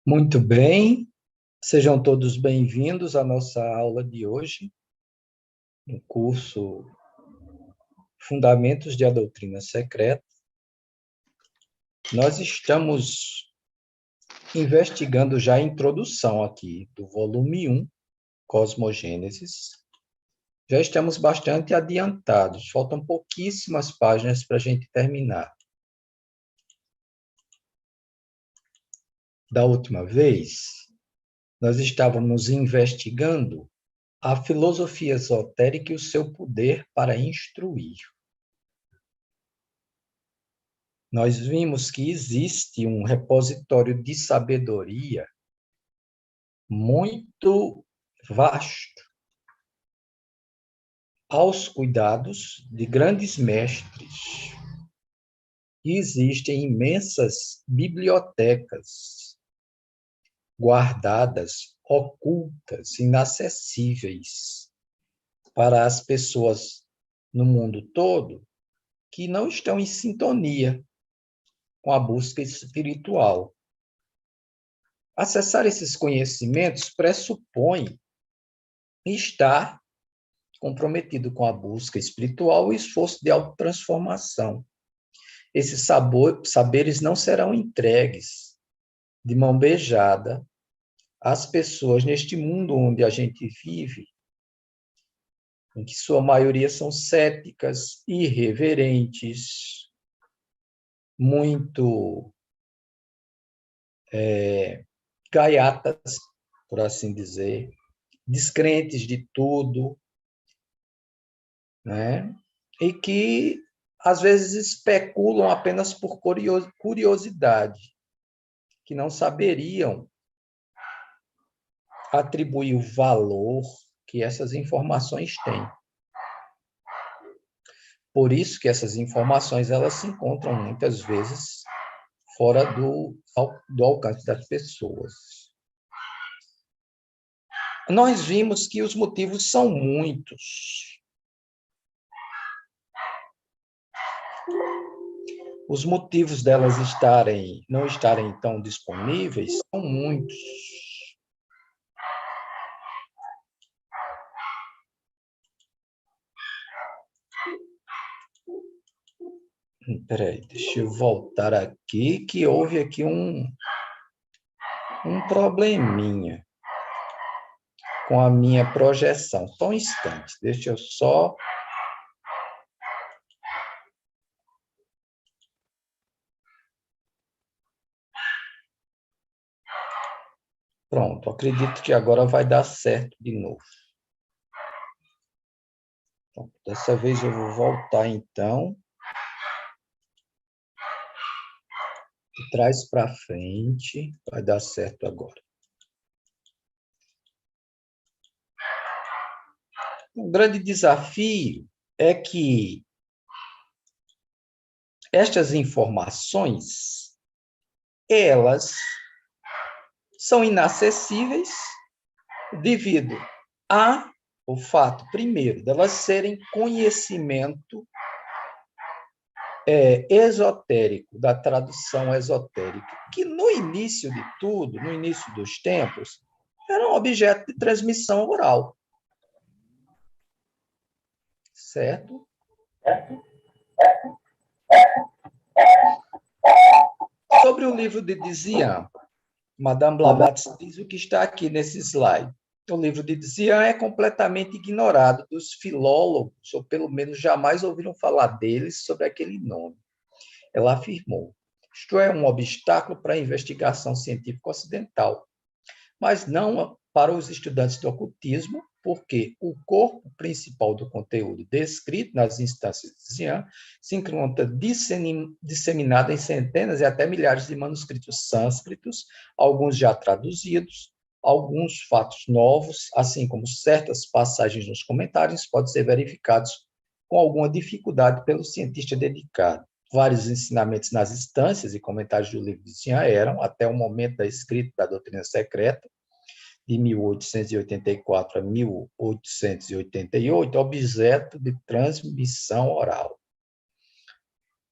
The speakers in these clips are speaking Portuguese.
Muito bem, sejam todos bem-vindos à nossa aula de hoje, no curso Fundamentos de a Doutrina Secreta. Nós estamos investigando já a introdução aqui do volume 1, Cosmogênesis. Já estamos bastante adiantados, faltam pouquíssimas páginas para a gente terminar. Da última vez, nós estávamos investigando a filosofia esotérica e o seu poder para instruir. Nós vimos que existe um repositório de sabedoria muito vasto, aos cuidados de grandes mestres. E existem imensas bibliotecas guardadas, ocultas, inacessíveis para as pessoas no mundo todo que não estão em sintonia com a busca espiritual. Acessar esses conhecimentos pressupõe estar comprometido com a busca espiritual e esforço de autotransformação. Esses saberes não serão entregues de mão beijada às pessoas neste mundo onde a gente vive, em que sua maioria são céticas, irreverentes, muito gaiatas, por assim dizer, descrentes de tudo, né? E que, às vezes, especulam apenas por curiosidade, que não saberiam atribuir o valor que essas informações têm. Por isso que essas informações elas se encontram, muitas vezes, fora do alcance das pessoas. Nós vimos que os motivos são muitos. Os motivos delas não estarem tão disponíveis são muitos. Peraí, deixa eu voltar aqui, que houve aqui um probleminha com a minha projeção. Só um instante, deixa eu só... Pronto, acredito que agora vai dar certo de novo. Então, dessa vez eu vou voltar, então, de trás para frente, vai dar certo agora. O grande desafio é que estas informações, elas são inacessíveis devido ao fato, primeiro, delas serem conhecimento esotérico, da tradução esotérica, que no início de tudo, no início dos tempos, era um objeto de transmissão oral. Certo? Sobre o livro de Dzian, Madame Blavatsky diz o que está aqui nesse slide. O livro de Dzian é completamente ignorado dos filólogos, ou pelo menos jamais ouviram falar deles sobre aquele nome. Ela afirmou: isto é um obstáculo para a investigação científica ocidental, mas não para os estudantes do ocultismo, porque o corpo principal do conteúdo descrito nas instâncias de Dzian se encontra disseminado em centenas e até milhares de manuscritos sânscritos, alguns já traduzidos, alguns fatos novos, assim como certas passagens nos comentários, podem ser verificados com alguma dificuldade pelo cientista dedicado. Vários ensinamentos nas instâncias e comentários do livro de Dzian eram, até o momento da escrita da Doutrina Secreta, de 1884 a 1888, objeto de transmissão oral.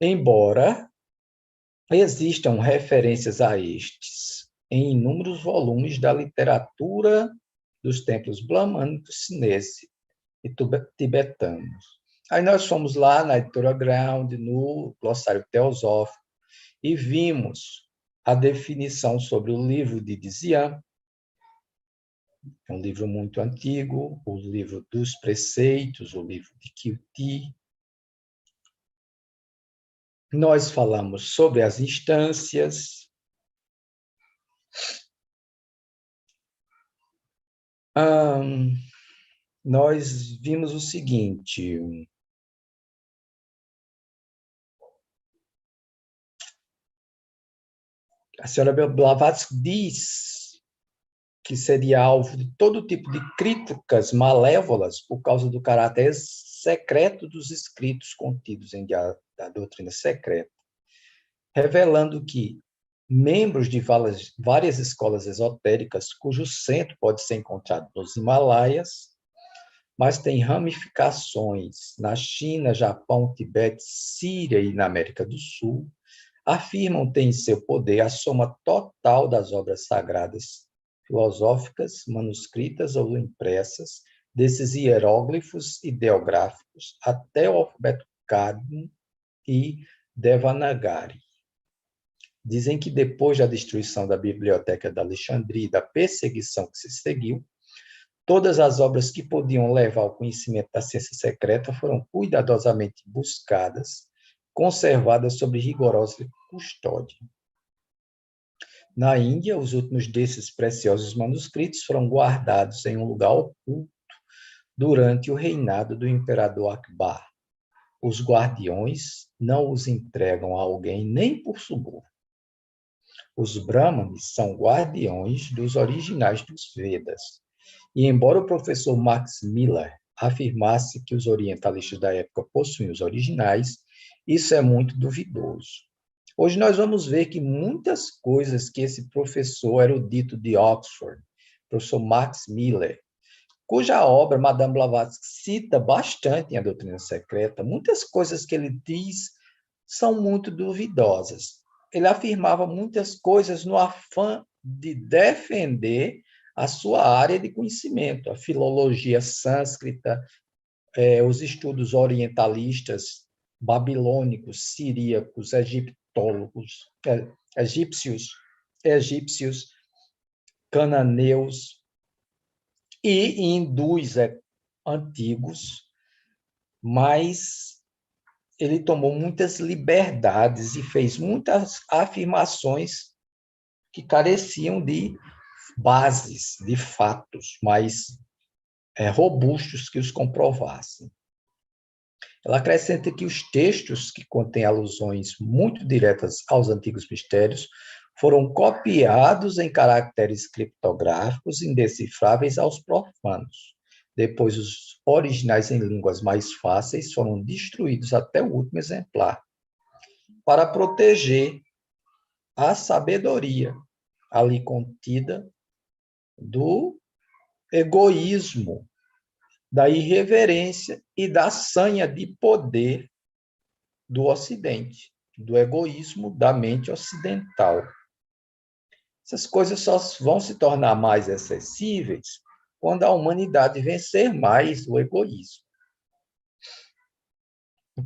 Embora existam referências a estes em inúmeros volumes da literatura dos templos bramânicos, chineses e tibetanos. Aí nós fomos lá na editora Ground, no glossário teosófico, e vimos a definição sobre o livro de Dizian, é um livro muito antigo, o livro dos preceitos, o livro de Kyuti. Nós falamos sobre as instâncias. Nós vimos o seguinte: a senhora Blavatsky diz que seria alvo de todo tipo de críticas malévolas por causa do caráter secreto dos escritos contidos em da doutrina secreta, revelando que membros de várias escolas esotéricas, cujo centro pode ser encontrado nos Himalaias, mas tem ramificações na China, Japão, Tibete, Síria e na América do Sul, afirmam ter em seu poder a soma total das obras sagradas filosóficas, manuscritas ou impressas, desses hieróglifos ideográficos até o alfabeto Kagyu e Devanagari. Dizem que depois da destruição da Biblioteca de Alexandria e da perseguição que se seguiu, todas as obras que podiam levar ao conhecimento da ciência secreta foram cuidadosamente buscadas, conservadas sob rigorosa custódia. Na Índia, os últimos desses preciosos manuscritos foram guardados em um lugar oculto durante o reinado do imperador Akbar. Os guardiões não os entregam a alguém nem por suborno. Os Brahmanes são guardiões dos originais dos Vedas. E embora o professor Max Miller afirmasse que os orientalistas da época possuem os originais, isso é muito duvidoso. Hoje nós vamos ver que muitas coisas que esse professor erudito de Oxford, professor Max Miller, cuja obra Madame Blavatsky cita bastante em A Doutrina Secreta, muitas coisas que ele diz são muito duvidosas. Ele afirmava muitas coisas no afã de defender a sua área de conhecimento, a filologia sânscrita, os estudos orientalistas, babilônicos, siríacos, egípcios, cananeus e hindus antigos, mas ele tomou muitas liberdades e fez muitas afirmações que careciam de bases, de fatos mais robustos que os comprovassem. Ela acrescenta que os textos que contêm alusões muito diretas aos antigos mistérios foram copiados em caracteres criptográficos indecifráveis aos profanos. Depois, os originais em línguas mais fáceis foram destruídos até o último exemplar, para proteger a sabedoria ali contida do egoísmo, da irreverência e da sanha de poder do Ocidente, do egoísmo da mente ocidental. Essas coisas só vão se tornar mais acessíveis quando a humanidade vencer mais o egoísmo.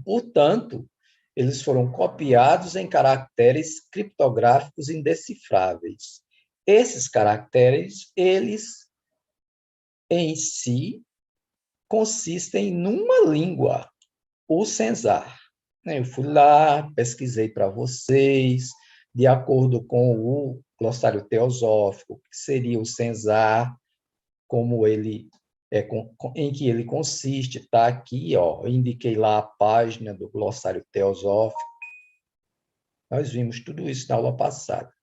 Portanto, eles foram copiados em caracteres criptográficos indecifráveis. Esses caracteres, eles em si consistem numa língua, o Senzar. Eu fui lá, pesquisei para vocês, de acordo com o glossário teosófico, que seria o Senzar, como ele em que ele consiste, está aqui, ó, eu indiquei lá a página do glossário teosófico. Nós vimos tudo isso na aula passada.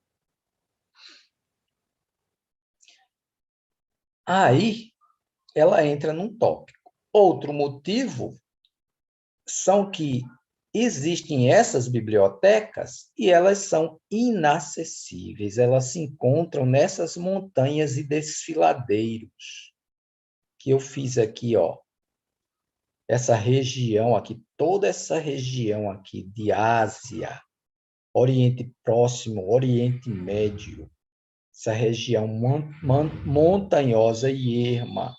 Aí, ela entra num tópico. Outro motivo são que existem essas bibliotecas e elas são inacessíveis, elas se encontram nessas montanhas e desfiladeiros que eu fiz aqui, ó. Essa região aqui, toda essa região aqui de Ásia, Oriente Próximo, Oriente Médio, essa região montanhosa e erma.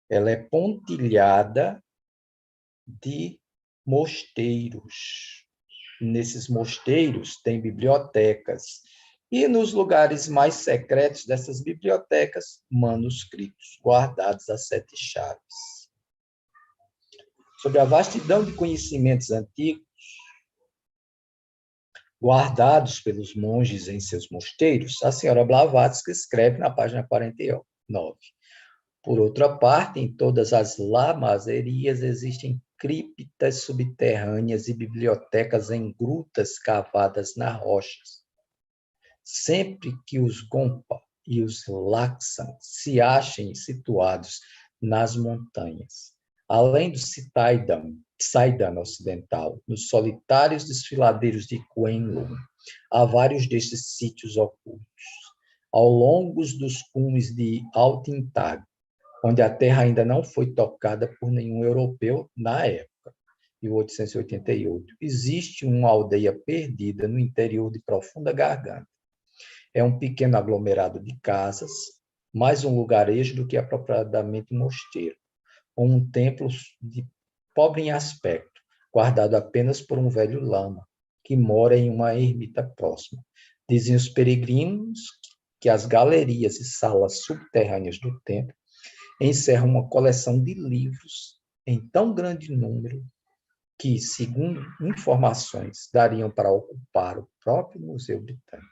Ela é pontilhada de mosteiros. Nesses mosteiros tem bibliotecas. E nos lugares mais secretos dessas bibliotecas, manuscritos guardados a 7 chaves. Sobre a vastidão de conhecimentos antigos, guardados pelos monges em seus mosteiros, a senhora Blavatsky escreve na página 49. Por outra parte, em todas as lamazerias existem criptas subterrâneas e bibliotecas em grutas cavadas nas rochas. Sempre que os Gompa e os Laksan se achem situados nas montanhas, além do Saidan ocidental, nos solitários desfiladeiros de Kwenlun, há vários destes sítios ocultos. Ao longo dos cumes de Altintag, onde a terra ainda não foi tocada por nenhum europeu na época, 1888, existe uma aldeia perdida no interior de Profunda Garganta. É um pequeno aglomerado de casas, mais um lugarejo do que apropriadamente um mosteiro, ou um templo de pobre em aspecto, guardado apenas por um velho lama, que mora em uma ermita próxima. Dizem os peregrinos que as galerias e salas subterrâneas do templo encerram uma coleção de livros em tão grande número que, segundo informações, dariam para ocupar o próprio Museu Britânico.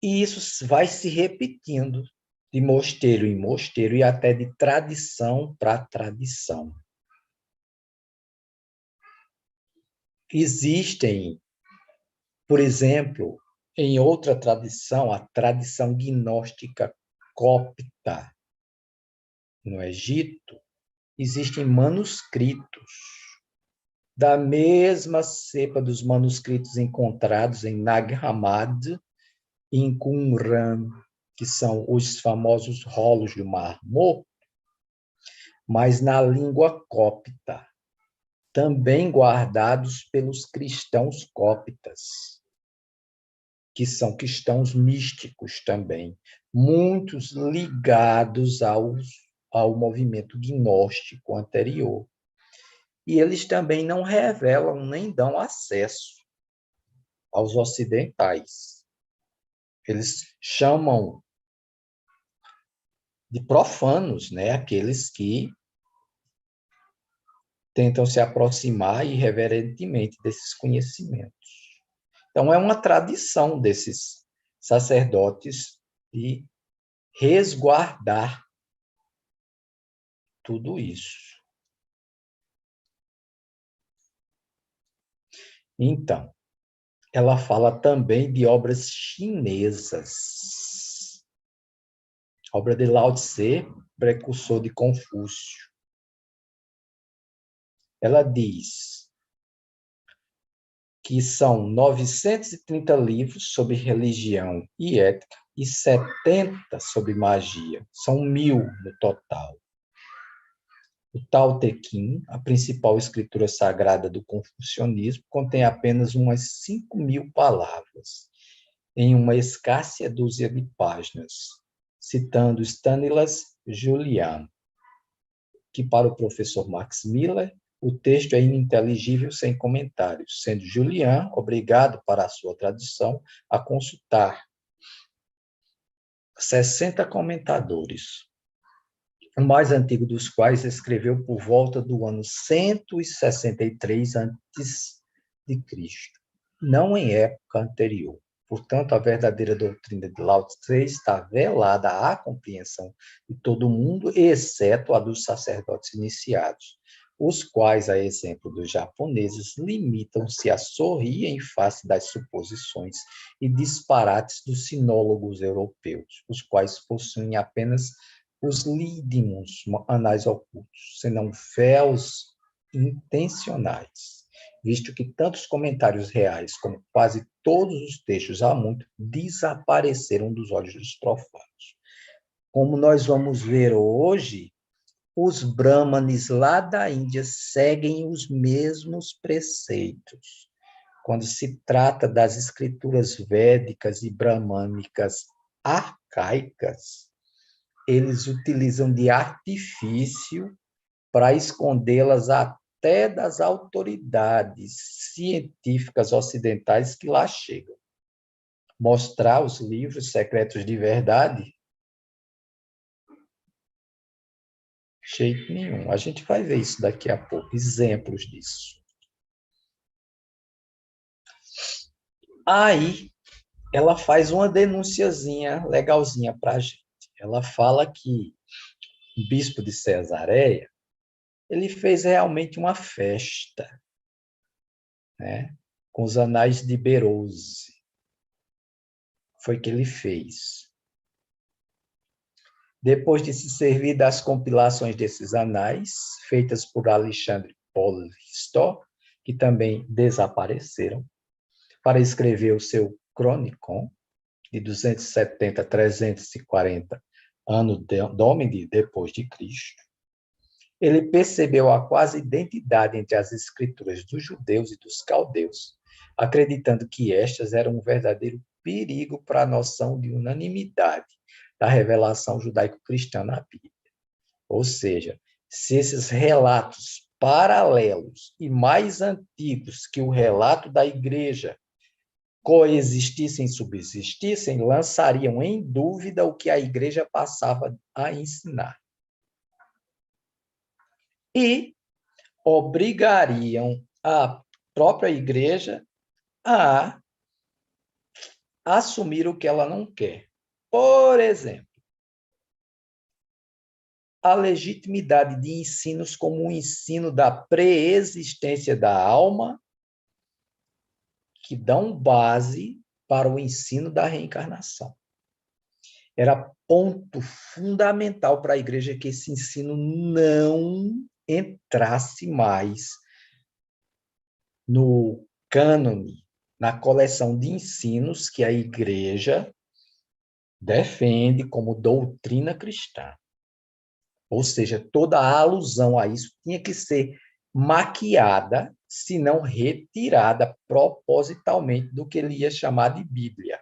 E isso vai se repetindo de mosteiro em mosteiro e até de tradição para tradição. Existem, por exemplo, em outra tradição, a tradição gnóstica cópita. No Egito, existem manuscritos da mesma cepa dos manuscritos encontrados em Nag Hammadi e em Qumran, que são os famosos rolos do Mar Morto, mas na língua cópita, também guardados pelos cristãos cópitas, que são cristãos místicos também, muitos ligados ao movimento gnóstico anterior. E eles também não revelam nem dão acesso aos ocidentais. Eles chamam de profanos, né? Aqueles que tentam se aproximar irreverentemente desses conhecimentos. Então, é uma tradição desses sacerdotes de resguardar tudo isso. Então, ela fala também de obras chinesas. A obra de Lao Tse, precursor de Confúcio. Ela diz que são 930 livros sobre religião e ética e 70 sobre magia. São 1000 no total. O Tao Te Ching, a principal escritura sagrada do confucionismo, contém apenas umas 5.000 palavras, em uma escassa dúzia de páginas, citando Stanislas Julian, que para o professor Max Miller, o texto é ininteligível sem comentários, sendo Julian obrigado, para a sua tradução, a consultar 60 comentadores, o mais antigo dos quais escreveu por volta do ano 163 a.C., não em época anterior. Portanto, a verdadeira doutrina de Lao Tse está velada à compreensão de todo mundo, exceto a dos sacerdotes iniciados, os quais, a exemplo dos japoneses, limitam-se a sorrir em face das suposições e disparates dos sinólogos europeus, os quais possuem apenas os lídimos anais ocultos, senão véus intencionais, visto que tantos comentários reais como quase todos os textos há muito desapareceram dos olhos dos profanos. Como nós vamos ver hoje, os brahmanes lá da Índia seguem os mesmos preceitos. quando se trata das escrituras védicas e bramânicas arcaicas, eles utilizam de artifício para escondê-las até das autoridades científicas ocidentais que lá chegam. Mostrar os livros secretos de verdade? De jeito nenhum. A gente vai ver isso daqui a pouco, exemplos disso. Aí, ela faz uma denunciazinha legalzinha para a gente. Ela fala que o bispo de Cesareia, ele fez realmente uma festa, né, com os anais de Berose. Foi que ele fez. Depois de se servir das compilações desses anais, feitas por Alexandre Polistor, que também desapareceram, para escrever o seu Chronicon, de 270 a 340 ano Domini depois de Cristo, ele percebeu a quase identidade entre as escrituras dos judeus e dos caldeus, acreditando que estas eram um verdadeiro perigo para a noção de unanimidade da revelação judaico-cristã na Bíblia. Ou seja, se esses relatos paralelos e mais antigos que o relato da igreja coexistissem e subsistissem, lançariam em dúvida o que a igreja passava a ensinar. E obrigariam a própria igreja a assumir o que ela não quer. Por exemplo, a legitimidade de ensinos como o ensino da preexistência da alma, que dão base para o ensino da reencarnação. Era ponto fundamental para a igreja que esse ensino não entrasse mais no cânone, na coleção de ensinos que a igreja defende como doutrina cristã. Ou seja, toda a alusão a isso tinha que ser maquiada, se não retirada propositalmente do que ele ia chamar de Bíblia.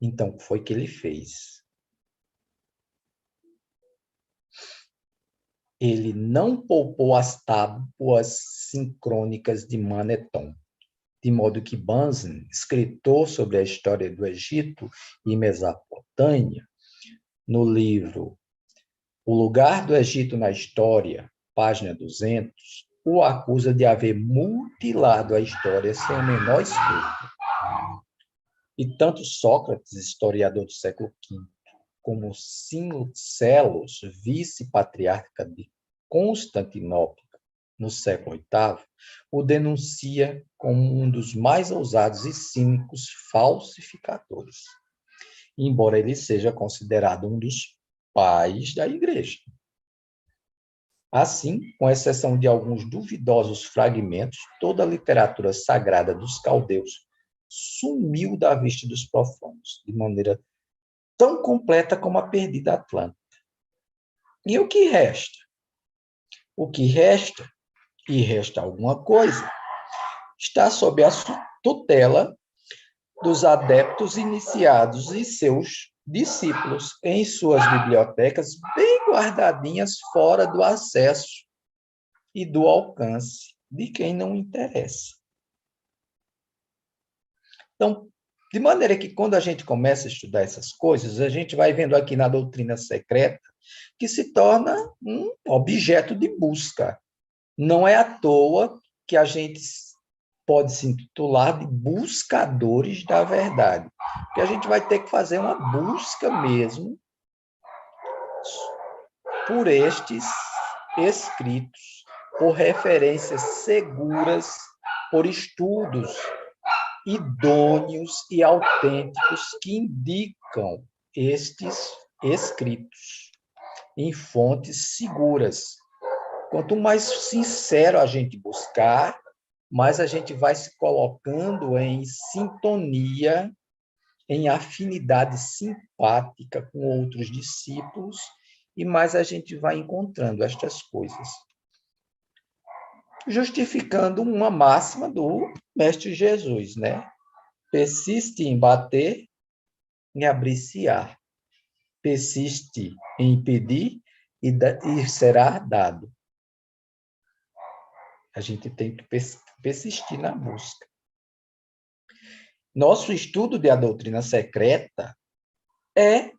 Então, o que foi que ele fez? Ele não poupou as tábuas sincrônicas de Maneton, de modo que Bunsen, escritor sobre a história do Egito e Mesopotâmia, no livro O Lugar do Egito na História, página 200, o acusa de haver mutilado a história sem o menor escrúpulo. E tanto Sócrates, historiador do século V, como Cincelos, vice-patriarca de Constantinopla, no século VIII, o denuncia como um dos mais ousados e cínicos falsificadores, embora ele seja considerado um dos pais da Igreja. Assim, com exceção de alguns duvidosos fragmentos, toda a literatura sagrada dos caldeus sumiu da vista dos profanos, de maneira tão completa como a perdida Atlântida. E o que resta? O que resta, e resta alguma coisa, está sob a tutela dos adeptos iniciados e seus discípulos em suas bibliotecas bem guardadinhas fora do acesso e do alcance de quem não interessa. Então, de maneira que quando a gente começa a estudar essas coisas, a gente vai vendo aqui na doutrina secreta que se torna um objeto de busca. Não é à toa que a gente pode se intitular de buscadores da verdade, porque a gente vai ter que fazer uma busca mesmo por estes escritos, por referências seguras, por estudos idôneos e autênticos que indicam estes escritos em fontes seguras. Quanto mais sincero a gente buscar, mais a gente vai se colocando em sintonia, em afinidade simpática com outros discípulos, e mais a gente vai encontrando estas coisas. justificando uma máxima do Mestre Jesus, né? Persiste em bater, em abriciar. Persiste em pedir e será dado. A gente tem que persistir na busca. Nosso estudo de A Doutrina Secreta é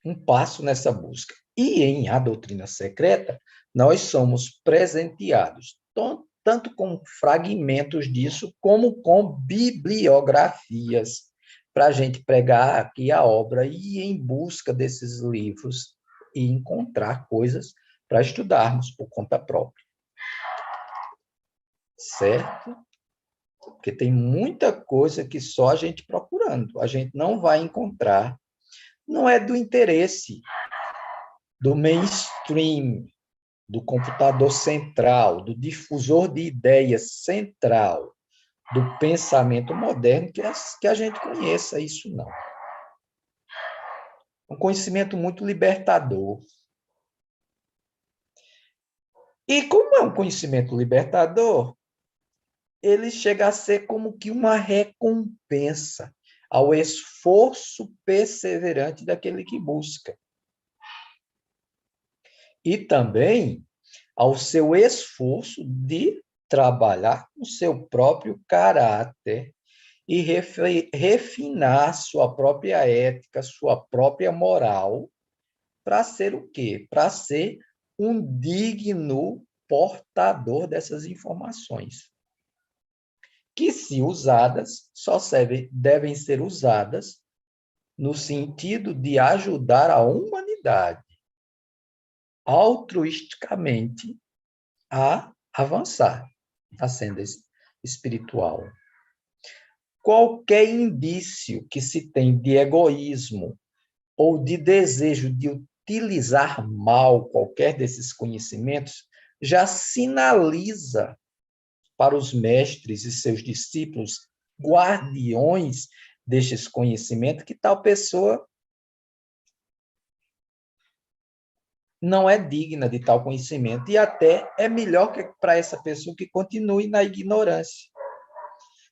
um passo nessa busca. E em A Doutrina Secreta, nós somos presenteados tanto com fragmentos disso, como com bibliografias, para a gente pregar aqui a obra e ir em busca desses livros e encontrar coisas para estudarmos por conta própria. Certo? Porque tem muita coisa que só a gente procurando, a gente não vai encontrar. Não é do interesse do mainstream, do computador central, do difusor de ideias central, do pensamento moderno, que a gente conheça isso, não. Um conhecimento muito libertador. E como é um conhecimento libertador, ele chega a ser como que uma recompensa ao esforço perseverante daquele que busca. E também ao seu esforço de trabalhar com seu próprio caráter e refinar sua própria ética, sua própria moral, para ser o quê? Para ser um digno portador dessas informações, que, se usadas, devem ser usadas no sentido de ajudar a humanidade altruisticamente a avançar na senda espiritual. Qualquer indício que se tem de egoísmo ou de desejo de utilizar mal qualquer desses conhecimentos já sinaliza para os mestres e seus discípulos, guardiões destes conhecimentos, que tal pessoa não é digna de tal conhecimento e até é melhor para essa pessoa que continue na ignorância.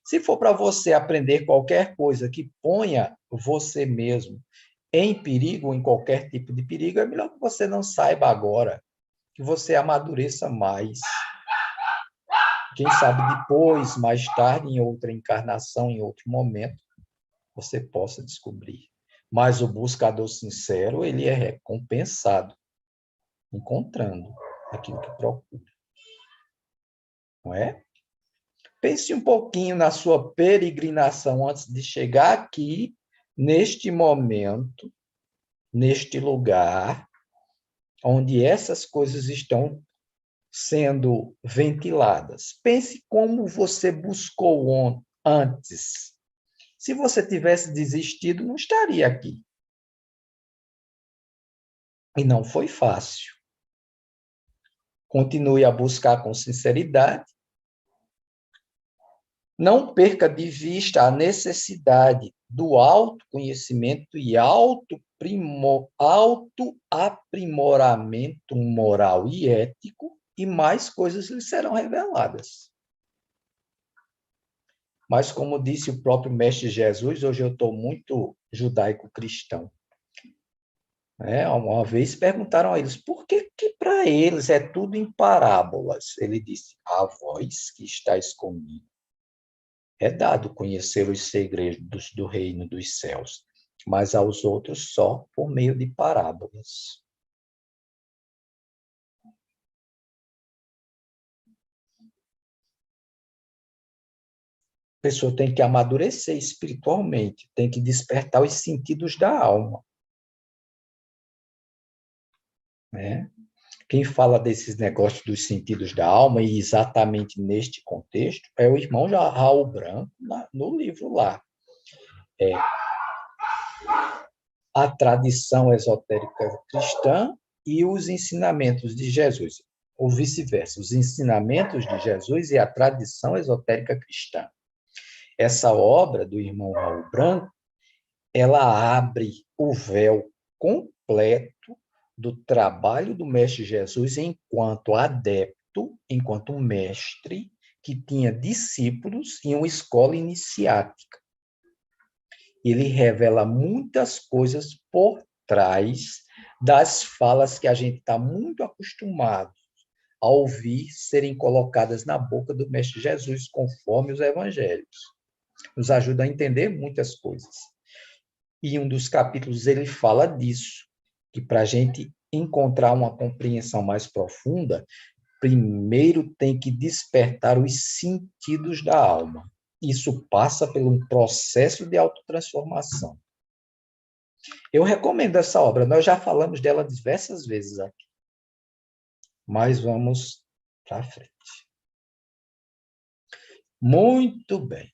Se for para você aprender qualquer coisa que ponha você mesmo em perigo, ou em qualquer tipo de perigo, é melhor que você não saiba agora, que você amadureça mais. Quem sabe depois, mais tarde, em outra encarnação, em outro momento, você possa descobrir. Mas o buscador sincero, ele é recompensado, encontrando aquilo que procura. Não é? Pense um pouquinho na sua peregrinação antes de chegar aqui, neste momento, neste lugar, onde essas coisas estão sendo ventiladas. Pense como você buscou antes. Se você tivesse desistido, não estaria aqui. E não foi fácil. Continue a buscar com sinceridade. Não perca de vista a necessidade do autoconhecimento e autoaprimoramento moral e ético, e mais coisas lhe serão reveladas. Mas, como disse o próprio Mestre Jesus, hoje eu estou muito judaico-cristão. Uma vez perguntaram a eles por que para eles é tudo em parábolas. Ele disse: a vós que estáis comigo é dado conhecer os segredos do reino dos céus, mas aos outros só por meio de parábolas. A pessoa tem que amadurecer espiritualmente, tem que despertar os sentidos da alma. Né? Quem fala desses negócios dos sentidos da alma, e exatamente neste contexto, é o irmão Raul Branco, no livro lá. A tradição esotérica cristã e os ensinamentos de Jesus, ou vice-versa, os ensinamentos de Jesus e a tradição esotérica cristã. Essa obra do irmão Raul Branco, ela abre o véu completo do trabalho do Mestre Jesus enquanto adepto enquanto um mestre que tinha discípulos em uma escola iniciática. Ele revela muitas coisas por trás das falas que a gente está muito acostumado a ouvir serem colocadas na boca do Mestre Jesus, conforme os evangelhos. Nos ajuda a entender muitas coisas. E um dos capítulos ele fala disso, que para a gente encontrar uma compreensão mais profunda, primeiro tem que despertar os sentidos da alma. Isso passa por um processo de autotransformação. Eu recomendo essa obra, nós já falamos dela diversas vezes aqui. Mas vamos para frente. Muito bem.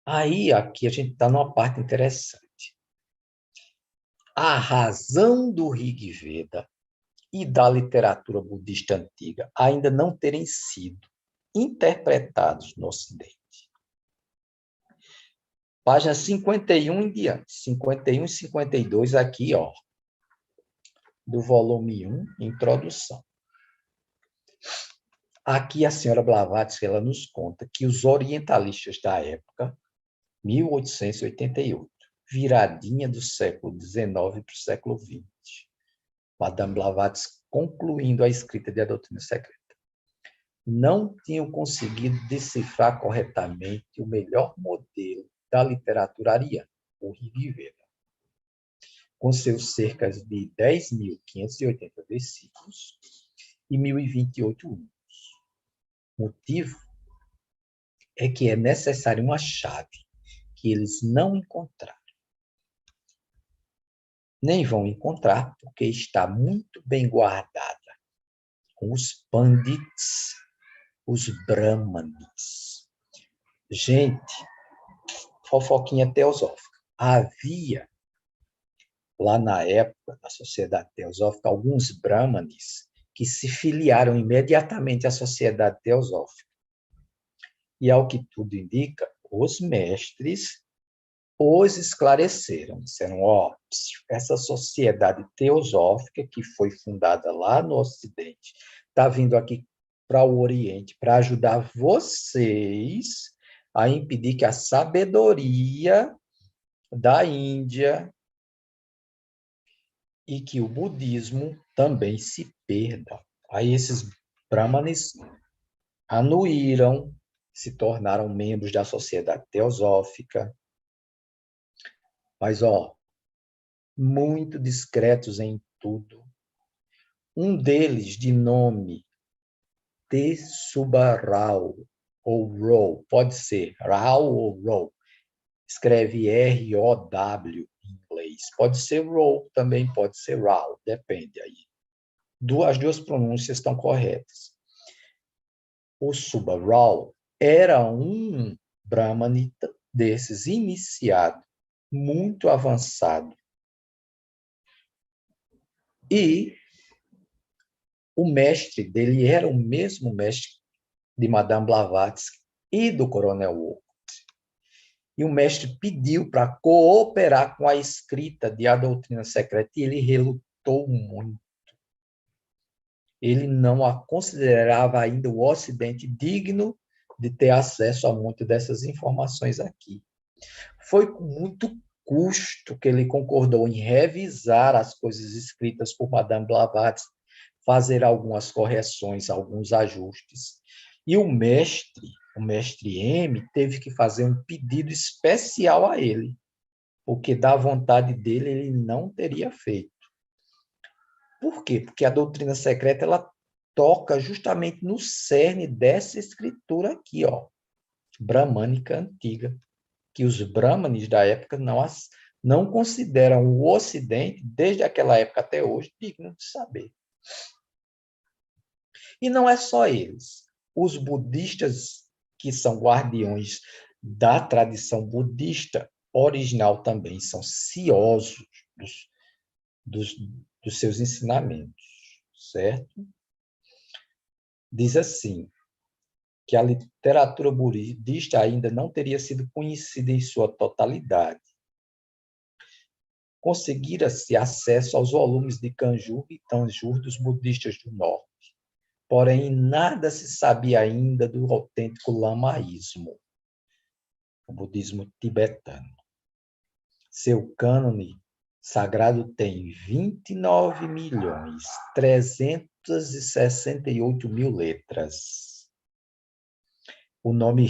Aí, aqui, a gente está numa parte interessante. A razão do Rig Veda e da literatura budista antiga ainda não terem sido interpretados no Ocidente. Página 51 em diante, 51 e 52 aqui, ó, do volume 1, introdução. Aqui a senhora Blavatsky, ela nos conta que os orientalistas da época, 1888, viradinha do século XIX para o século XX, Madame Blavatsky concluindo a escrita de A Doutrina Secreta, não tinham conseguido decifrar corretamente o melhor modelo da literatura ariana, o Rig Veda, com seus cerca de 10.580 versículos e 1.028 himnos. O motivo é que é necessário uma chave que eles não encontraram. Nem vão encontrar, porque está muito bem guardada com os pandits, os brahmanes. Gente, fofoquinha teosófica. Havia, lá na época da sociedade teosófica, alguns brahmanes que se filiaram imediatamente à sociedade teosófica. E, ao que tudo indica, os mestres os esclareceram, disseram, ó, essa sociedade teosófica que foi fundada lá no Ocidente, está vindo aqui para o Oriente para ajudar vocês a impedir que a sabedoria da Índia e que o budismo também se perda. Aí esses brahmanes anuíram, se tornaram membros da sociedade teosófica, mas, ó, muito discretos em tudo. Um deles, de nome Teshuba Rao, ou Rao, pode ser Rao ou Rao, escreve R-O-W em inglês. Pode ser Rao, também pode ser Rao, depende aí. As duas pronúncias estão corretas. O Subba Rao era um brahmanita desses iniciado, muito avançado. E o mestre dele era o mesmo mestre de Madame Blavatsky e do Coronel Wolcott. E o mestre pediu para cooperar com a escrita de A Doutrina Secreta e ele relutou muito. Ele não a considerava ainda o Ocidente digno de ter acesso a muitas dessas informações aqui. Foi com muito custo que ele concordou em revisar as coisas escritas por Madame Blavatsky, fazer algumas correções, alguns ajustes. E o mestre M, teve que fazer um pedido especial a ele, porque da vontade dele ele não teria feito. Por quê? Porque a doutrina secreta ela toca justamente no cerne dessa escritura aqui, ó, bramânica antiga, que os brahmanes da época não consideram o Ocidente, desde aquela época até hoje, digno de saber. E não é só eles. Os budistas, que são guardiões da tradição budista original, também são ciosos dos seus ensinamentos, certo? Diz assim, que a literatura budista ainda não teria sido conhecida em sua totalidade. Conseguira-se acesso aos volumes de Kanjur e Tanjur dos budistas do norte, porém nada se sabia ainda do autêntico lamaísmo, o budismo tibetano. Seu cânone sagrado tem 29.368.000 letras. O nome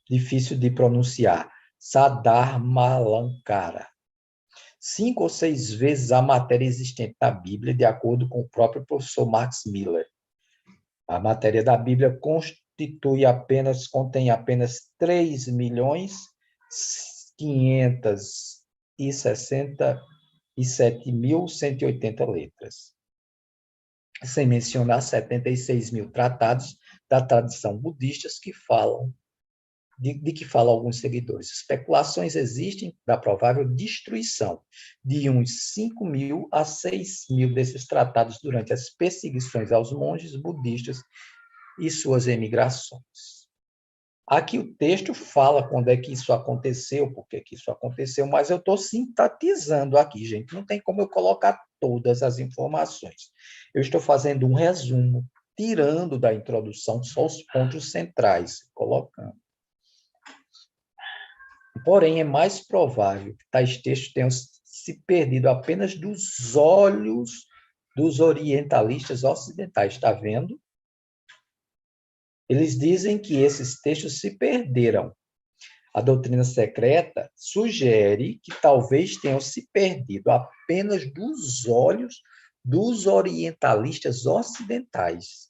difícil de pronunciar, Saddharmalankara. 5 ou 6 vezes a matéria existente na Bíblia, de acordo com o próprio professor Max Miller. A matéria da Bíblia contém apenas 3.567.180 letras, sem mencionar 76.000 tratados da tradição budista que falam de que falam alguns seguidores. Especulações existem da provável destruição de uns 5.000 a 6.000 desses tratados durante as perseguições aos monges budistas e suas emigrações. Aqui o texto fala quando é que isso aconteceu, por que isso aconteceu, mas eu estou sintetizando aqui, gente. Não tem como eu colocar todas as informações. Eu estou fazendo um resumo, tirando da introdução só os pontos centrais, colocando. Porém, é mais provável que tais textos tenham se perdido apenas dos olhos dos orientalistas ocidentais. Está vendo? Eles dizem que esses textos se perderam. A doutrina secreta sugere que talvez tenham se perdido apenas dos olhos dos orientalistas ocidentais,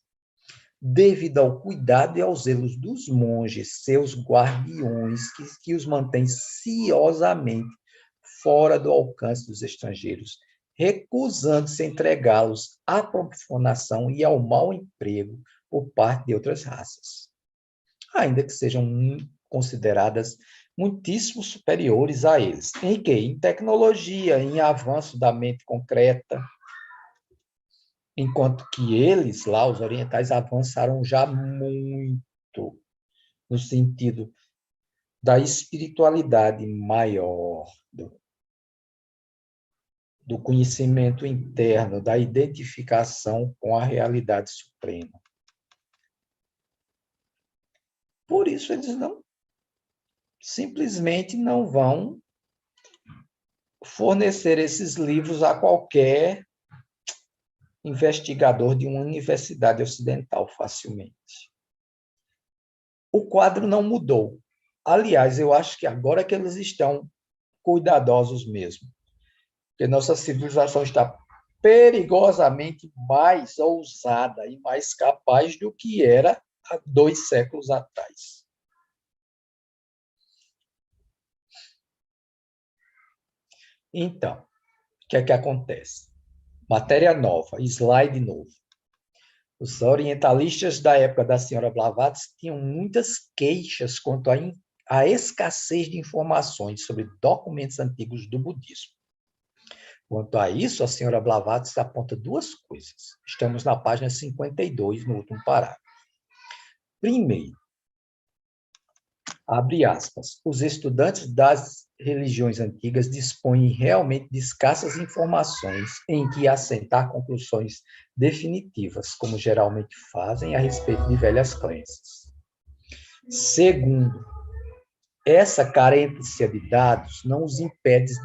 devido ao cuidado e aos zelos dos monges, seus guardiões, que os mantêm ciosamente fora do alcance dos estrangeiros, recusando-se a entregá-los à profanação e ao mau emprego por parte de outras raças, ainda que sejam consideradas muitíssimo superiores a eles. Em quê? Em tecnologia, em avanço da mente concreta, enquanto que eles, lá, os orientais, avançaram já muito no sentido da espiritualidade maior, do conhecimento interno, da identificação com a realidade suprema. Por isso, eles simplesmente não vão fornecer esses livros a qualquer investigador de uma universidade ocidental facilmente. O quadro não mudou. Aliás, eu acho que agora que eles estão cuidadosos mesmo, porque nossa civilização está perigosamente mais ousada e mais capaz do que era há 2 séculos atrás. Então, o que é que acontece? Matéria nova, slide novo. Os orientalistas da época da senhora Blavatsky tinham muitas queixas quanto à escassez de informações sobre documentos antigos do budismo. Quanto a isso, a senhora Blavatsky aponta 2 coisas. Estamos na página 52, no último parágrafo. Primeiro, abre aspas, os estudantes das religiões antigas dispõem realmente de escassas informações em que assentar conclusões definitivas, como geralmente fazem a respeito de velhas crenças. Segundo, essa carência de dados não os impede de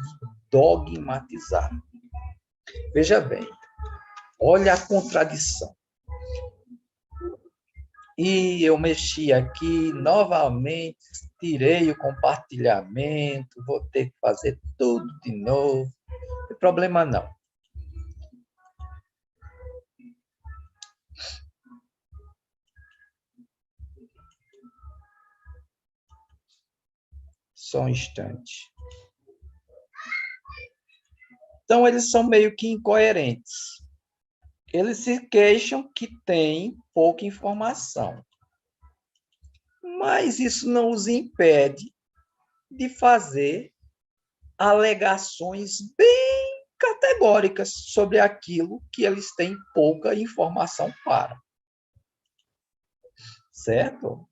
dogmatizar. Veja bem, olha a contradição. E eu mexi aqui novamente, tirei o compartilhamento, vou ter que fazer tudo de novo. Não tem problema não. Só um instante. Então, eles são meio que incoerentes. Eles se queixam que tem pouca informação. Mas isso não os impede de fazer alegações bem categóricas sobre aquilo que eles têm pouca informação para. Certo?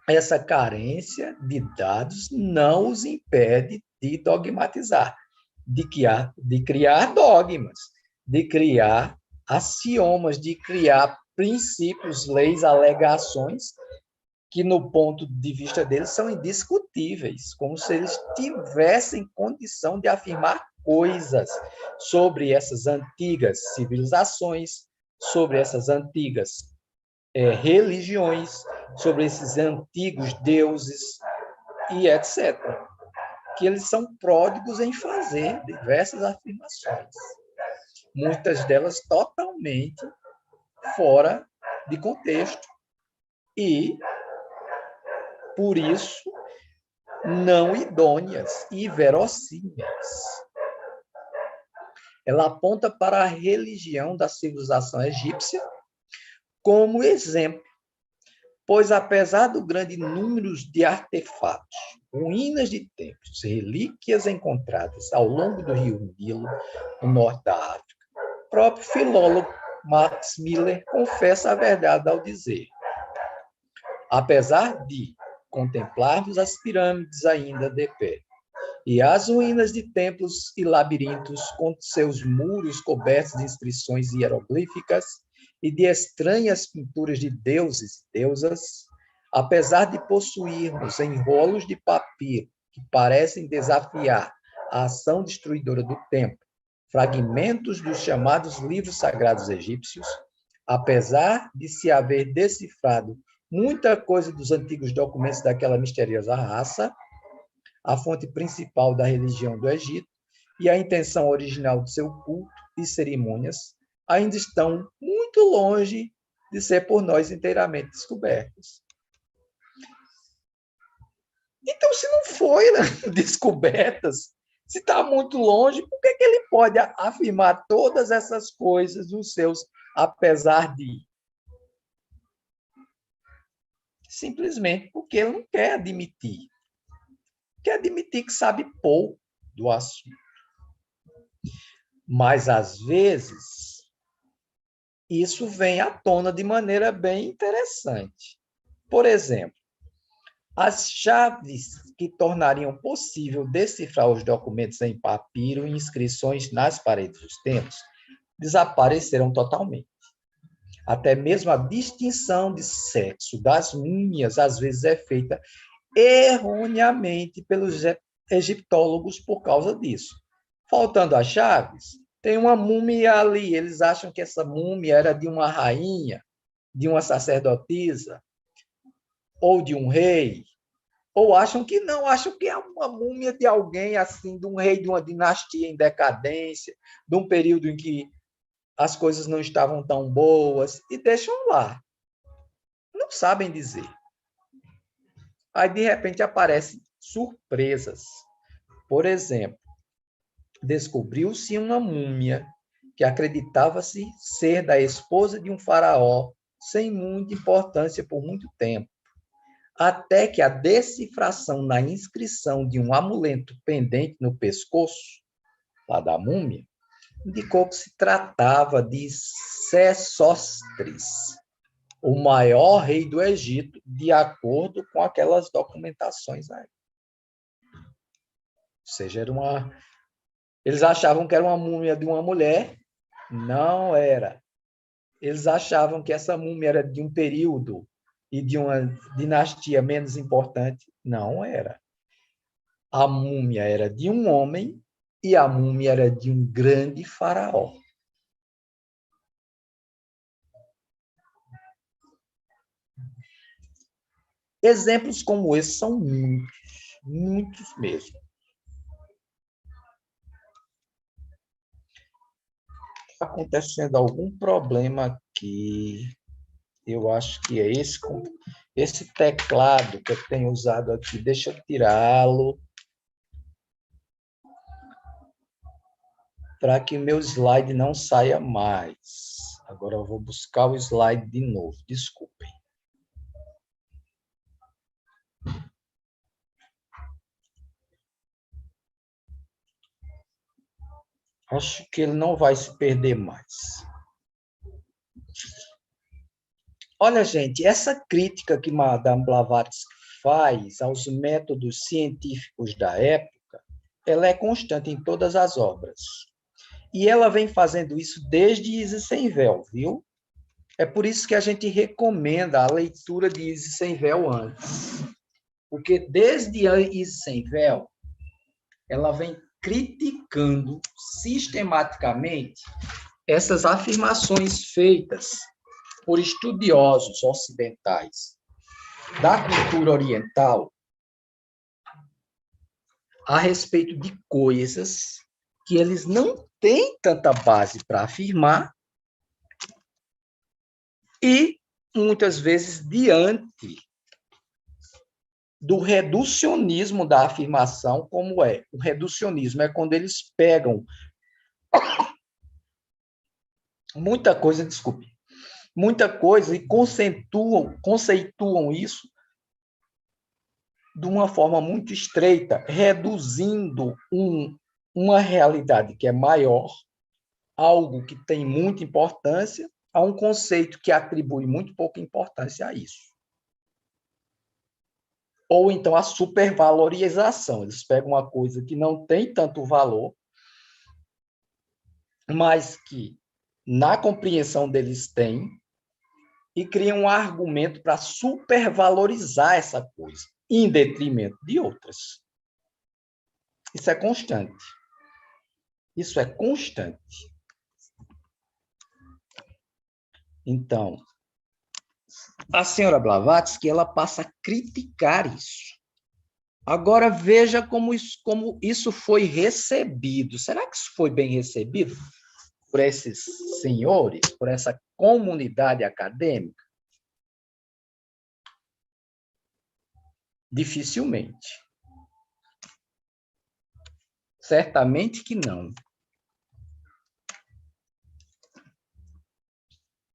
Essa carência de dados não os impede de dogmatizar, de criar dogmas, de criar axiomas, de criar princípios, leis, alegações que, no ponto de vista deles, são indiscutíveis, como se eles tivessem condição de afirmar coisas sobre essas antigas civilizações, sobre essas antigas religiões, sobre esses antigos deuses e etc. Que eles são pródigos em fazer diversas afirmações, muitas delas totalmente fora de contexto e, por isso, não idôneas e verossímeis. Ela aponta para a religião da civilização egípcia como exemplo, pois, apesar do grande número de artefatos, ruínas de templos, relíquias encontradas ao longo do rio Nilo, no norte da África, o próprio filólogo Max Miller confessa a verdade ao dizer: apesar de contemplarmos as pirâmides ainda de pé, e as ruínas de templos e labirintos com seus muros cobertos de inscrições hieroglíficas e de estranhas pinturas de deuses e deusas, apesar de possuirmos enrolos de papiro que parecem desafiar a ação destruidora do templo, fragmentos dos chamados livros sagrados egípcios, apesar de se haver decifrado muita coisa dos antigos documentos daquela misteriosa raça, a fonte principal da religião do Egito e a intenção original de seu culto e cerimônias ainda estão muito longe de ser por nós inteiramente descobertas. Então, se não foi, né, descobertas, se está muito longe, por que ele pode afirmar todas essas coisas nos seus apesar de? Simplesmente porque ele não quer admitir. Quer admitir que sabe pouco do assunto. Mas, às vezes, isso vem à tona de maneira bem interessante. Por exemplo, as chaves que tornariam possível decifrar os documentos em papiro e inscrições nas paredes dos templos desapareceram totalmente. Até mesmo a distinção de sexo das múmias às vezes é feita erroneamente pelos egiptólogos por causa disso. Faltando as chaves, tem uma múmia ali. Eles acham que essa múmia era de uma rainha, de uma sacerdotisa, ou de um rei, ou acham que não, acham que é uma múmia de alguém assim, de um rei de uma dinastia em decadência, de um período em que as coisas não estavam tão boas, e deixam lá. Não sabem dizer. Aí, de repente, aparecem surpresas. Por exemplo, descobriu-se uma múmia que acreditava-se ser da esposa de um faraó, sem muita importância por muito tempo, até que a decifração na inscrição de um amuleto pendente no pescoço, lá da múmia, indicou que se tratava de Sesostris, o maior rei do Egito, de acordo com aquelas documentações aí. Ou seja, eles achavam que era uma múmia de uma mulher, não era. Eles achavam que essa múmia era de um período e de uma dinastia menos importante, não era. A múmia era de um homem e a múmia era de um grande faraó. Exemplos como esse são muitos, muitos mesmo. Está acontecendo algum problema aqui. Eu acho que é esse teclado que eu tenho usado aqui. Deixa eu tirá-lo para que o meu slide não saia mais. Agora eu vou buscar o slide de novo. Desculpem. Acho que ele não vai se perder mais. Olha, gente, essa crítica que Madame Blavatsky faz aos métodos científicos da época, ela é constante em todas as obras. E ela vem fazendo isso desde Isis Sem Véu, viu? É por isso que a gente recomenda a leitura de Isis Sem Véu antes. Porque desde a Isis Sem Véu, ela vem criticando sistematicamente essas afirmações feitas por estudiosos ocidentais da cultura oriental a respeito de coisas que eles não têm tanta base para afirmar e, muitas vezes, diante do reducionismo da afirmação, como é? O reducionismo é quando eles pegam muita coisa, desculpe, muita coisa e conceituam isso de uma forma muito estreita, reduzindo uma realidade que é maior, algo que tem muita importância, a um conceito que atribui muito pouca importância a isso. Ou então a supervalorização. Eles pegam uma coisa que não tem tanto valor, mas que na compreensão deles tem, e criam um argumento para supervalorizar essa coisa, em detrimento de outras. Isso é constante. Isso é constante. Então, a senhora Blavatsky, ela passa a criticar isso. Agora, veja como isso foi recebido. Será que isso foi bem recebido por esses senhores, por essa comunidade acadêmica? Dificilmente. Certamente que não.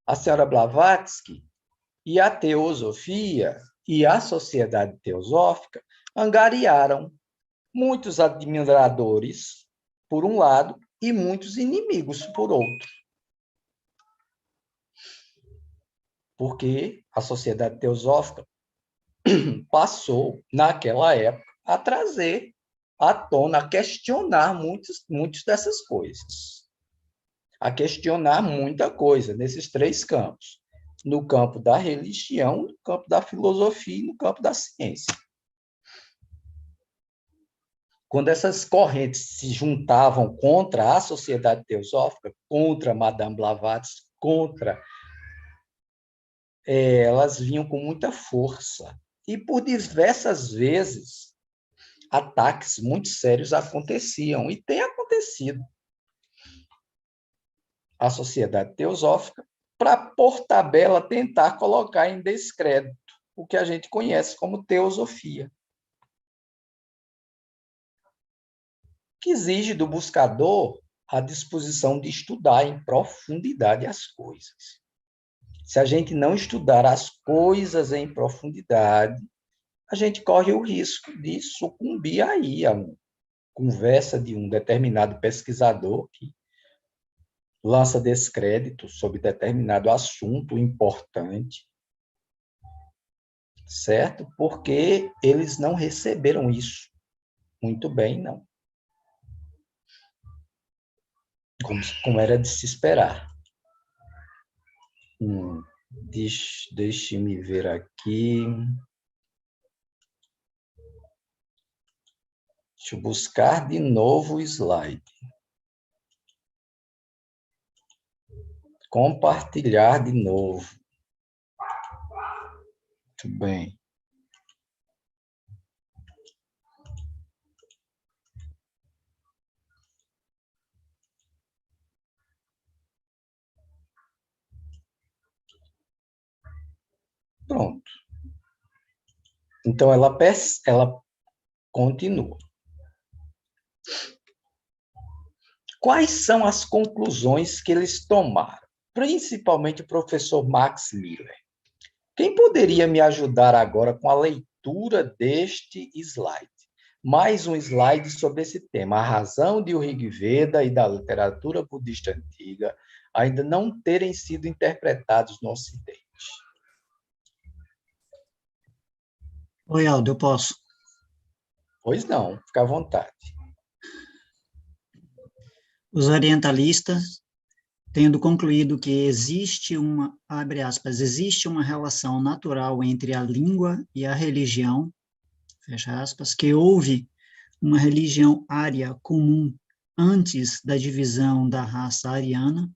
A senhora Blavatsky e a teosofia e a sociedade teosófica angariaram muitos admiradores, por um lado, e muitos inimigos, por outro. Porque a sociedade teosófica passou, naquela época, a trazer à tona, a questionar muitas dessas coisas. A questionar muita coisa nesses três campos. No campo da religião, no campo da filosofia e no campo da ciência. Quando essas correntes se juntavam contra a sociedade teosófica, contra Madame Blavatsky, elas vinham com muita força. E por diversas vezes, ataques muito sérios aconteciam, e tem acontecido. A sociedade teosófica, para, por tabela, tentar colocar em descrédito o que a gente conhece como teosofia, que exige do buscador a disposição de estudar em profundidade as coisas. Se a gente não estudar as coisas em profundidade, a gente corre o risco de sucumbir aí a uma conversa de um determinado pesquisador que lança descrédito sobre determinado assunto importante, certo? Porque eles não receberam isso muito bem, não. Como era de se esperar. Deixe-me ver aqui. Deixa eu buscar de novo o slide. Compartilhar de novo. Muito bem. Pronto. Então, ela continua. Quais são as conclusões que eles tomaram? Principalmente o professor Max Miller. Quem poderia me ajudar agora com a leitura deste slide? Mais um slide sobre esse tema, a razão de o Rig Veda e da literatura budista antiga ainda não terem sido interpretados no Ocidente. Oi, Aldo, eu posso. Pois não, fica à vontade. Os orientalistas tendo concluído que existe uma, abre aspas, existe uma relação natural entre a língua e a religião, fecha aspas, que houve uma religião ária comum antes da divisão da raça ariana,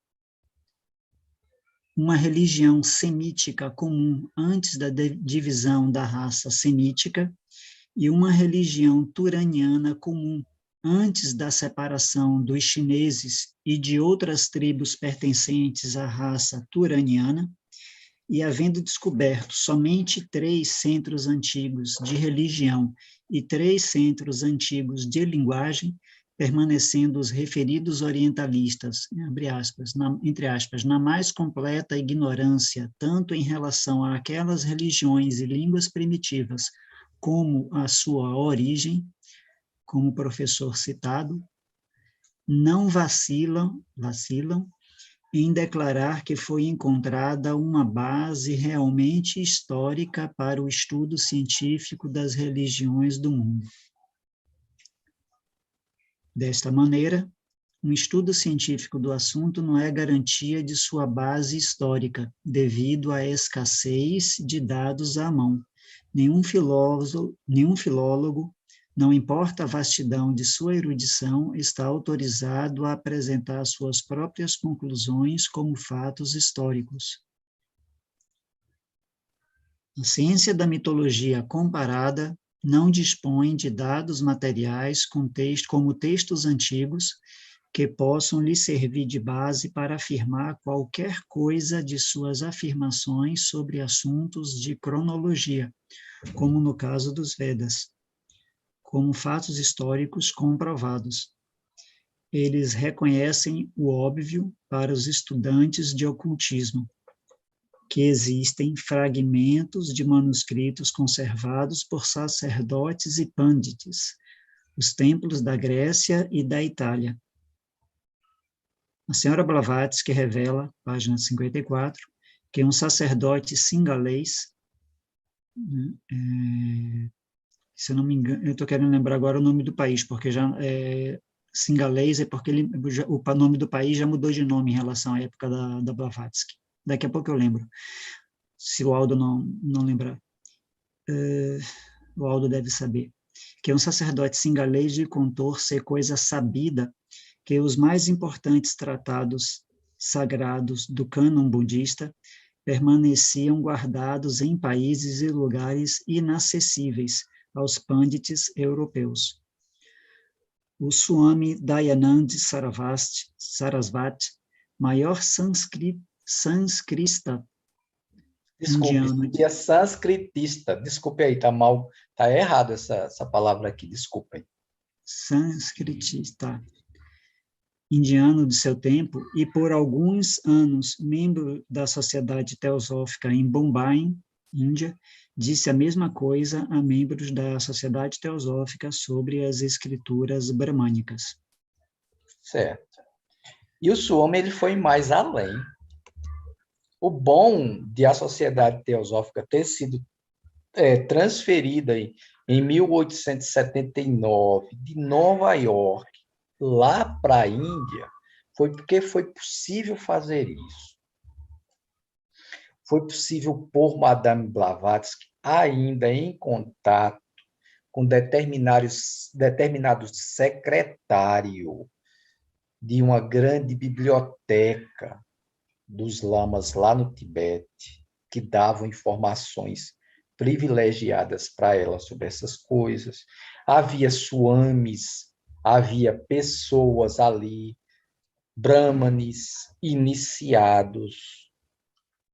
uma religião semítica comum antes da divisão da raça semítica e uma religião turaniana comum antes da separação dos chineses e de outras tribos pertencentes à raça turaniana, e havendo descoberto somente 3 centros antigos de religião e 3 centros antigos de linguagem, permanecendo os referidos orientalistas, entre aspas, na mais completa ignorância, tanto em relação àquelas religiões e línguas primitivas, como a sua origem, como o professor citado, não vacilam em declarar que foi encontrada uma base realmente histórica para o estudo científico das religiões do mundo. Desta maneira, um estudo científico do assunto não é garantia de sua base histórica, devido à escassez de dados à mão. Nenhum filólogo, não importa a vastidão de sua erudição, está autorizado a apresentar suas próprias conclusões como fatos históricos. A ciência da mitologia comparada não dispõe de dados materiais como textos antigos que possam lhe servir de base para afirmar qualquer coisa de suas afirmações sobre assuntos de cronologia, como no caso dos Vedas, como fatos históricos comprovados. Eles reconhecem o óbvio para os estudantes de ocultismo, que existem fragmentos de manuscritos conservados por sacerdotes e pândits, os templos da Grécia e da Itália. A senhora Blavatsky revela, página 54, que um sacerdote singalês, se eu não me engano, eu estou querendo lembrar agora o nome do país, porque já singalês é porque o nome do país já mudou de nome em relação à época da Blavatsky. Daqui a pouco eu lembro, se o Aldo não lembrar. O Aldo deve saber. Que um sacerdote singalês lhe contou ser coisa sabida que os mais importantes tratados sagrados do cânon budista permaneciam guardados em países e lugares inacessíveis aos pândits europeus. O Swami Dayanand Sarasvati, maior sanskrita Desculpe, indiano, seria sânscritista. Desculpe aí, tá mal, tá errado essa palavra aqui, desculpem. Sanskritista indiano de seu tempo e por alguns anos membro da Sociedade Teosófica em Bombay, Índia, disse a mesma coisa a membros da Sociedade Teosófica sobre as escrituras bramânicas. Certo. E o Swami, ele foi mais além. O bom de a Sociedade Teosófica ter sido transferida em 1879 de Nova York lá para a Índia foi porque foi possível fazer isso. Foi possível pôr Madame Blavatsky ainda em contato com determinado secretário de uma grande biblioteca dos lamas lá no Tibete, que davam informações privilegiadas para ela sobre essas coisas. Havia swamis, havia pessoas ali, brahmanes, iniciados,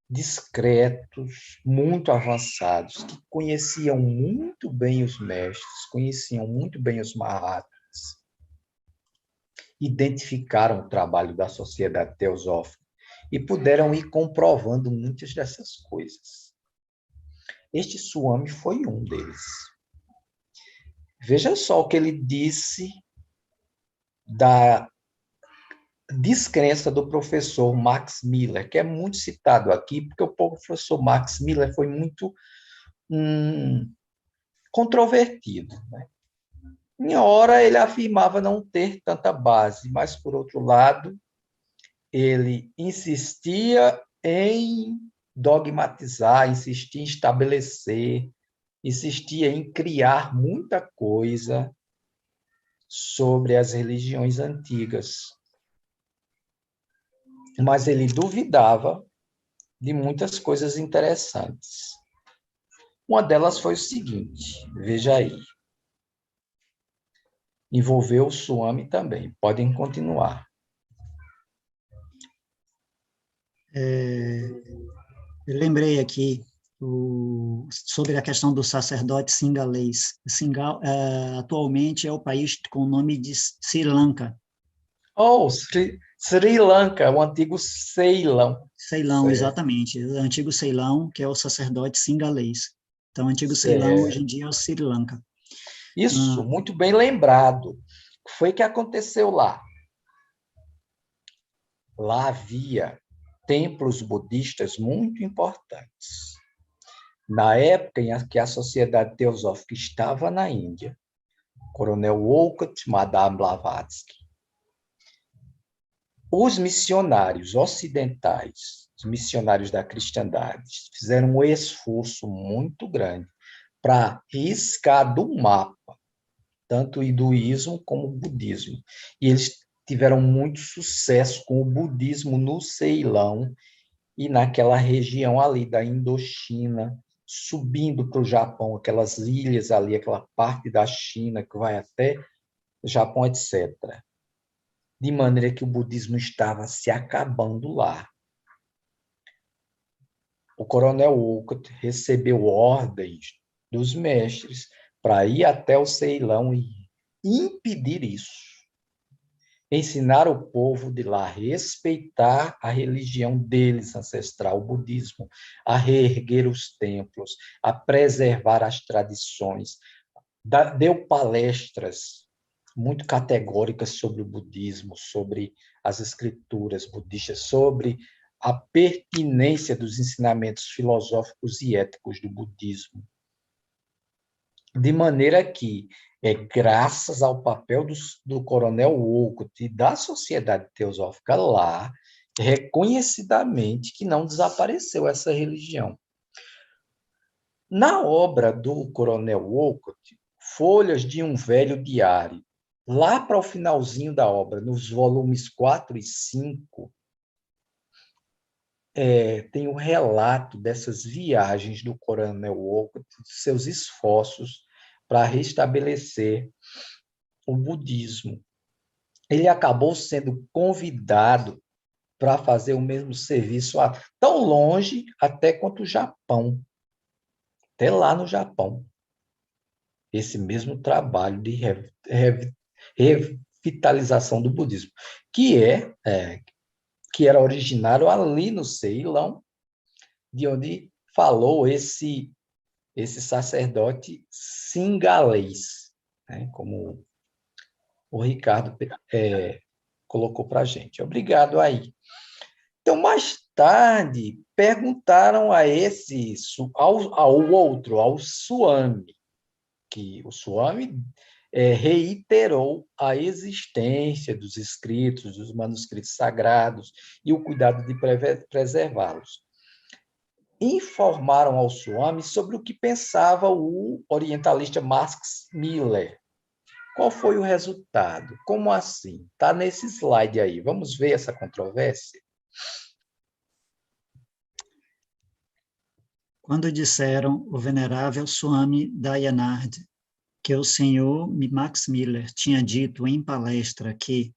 discretos, muito avançados, que conheciam muito bem os mestres, conheciam muito bem os Mahatmas, identificaram o trabalho da Sociedade Teosófica e puderam ir comprovando muitas dessas coisas. Este Swami foi um deles. Veja só o que ele disse da descrença do professor Max Miller, que é muito citado aqui, porque o professor Max Miller foi muito controvertido, né? Em hora ele afirmava não ter tanta base, mas, por outro lado, ele insistia em dogmatizar, insistia em estabelecer, insistia em criar muita coisa sobre as religiões antigas. Mas ele duvidava de muitas coisas interessantes. Uma delas foi o seguinte, veja aí. Envolveu o Swami também. Podem continuar. Eu lembrei aqui sobre a questão do sacerdote singalês. Atualmente é o país com o nome de Sri Lanka. Oh, Sri Lanka, o antigo Ceilão. Ceilão, exatamente. O antigo Ceilão, que é o sacerdote singalês. Então, o antigo Ceilão, hoje em Certo. dia, é o Sri Lanka. Isso, muito bem lembrado. O que foi que aconteceu lá? Lá havia templos budistas muito importantes. Na época em que a Sociedade Teosófica estava na Índia, Coronel Wolcott, Madame Blavatsky, os missionários ocidentais, os missionários da cristandade, fizeram um esforço muito grande para riscar do mapa tanto o hinduísmo como o budismo. E eles tiveram muito sucesso com o budismo no Ceilão e naquela região ali da Indochina, subindo para o Japão, aquelas ilhas ali, aquela parte da China que vai até o Japão, etc. De maneira que o budismo estava se acabando lá. O coronel Wolcott recebeu ordens dos mestres para ir até o Ceilão e impedir isso. Ensinar o povo de lá a respeitar a religião deles ancestral, o budismo, a reerguer os templos, a preservar as tradições. Deu palestras muito categóricas sobre o budismo, sobre as escrituras budistas, sobre a pertinência dos ensinamentos filosóficos e éticos do budismo. De maneira que, graças ao papel do coronel Wolcott e da Sociedade Teosófica lá, reconhecidamente que não desapareceu essa religião. Na obra do coronel Wolcott, Folhas de um Velho Diário, lá para o finalzinho da obra, nos volumes 4 e 5, tem um relato dessas viagens do coronel Wolcott, de seus esforços para restabelecer o budismo. Ele acabou sendo convidado para fazer o mesmo serviço tão longe até quanto o Japão, até lá no Japão. Esse mesmo trabalho de revitalização do budismo, que era originário ali no Ceilão, de onde falou esse sacerdote singalês, né, como o Ricardo colocou para a gente. Obrigado aí. Então, mais tarde, perguntaram ao Swami, que o Swami reiterou a existência dos escritos, dos manuscritos sagrados e o cuidado de preservá-los. Informaram ao Swami sobre o que pensava o orientalista Max Miller. Qual foi o resultado? Como assim? Está nesse slide aí. Vamos ver essa controvérsia? Quando disseram o venerável Swami Dayanand que o senhor Max Miller tinha dito em palestra que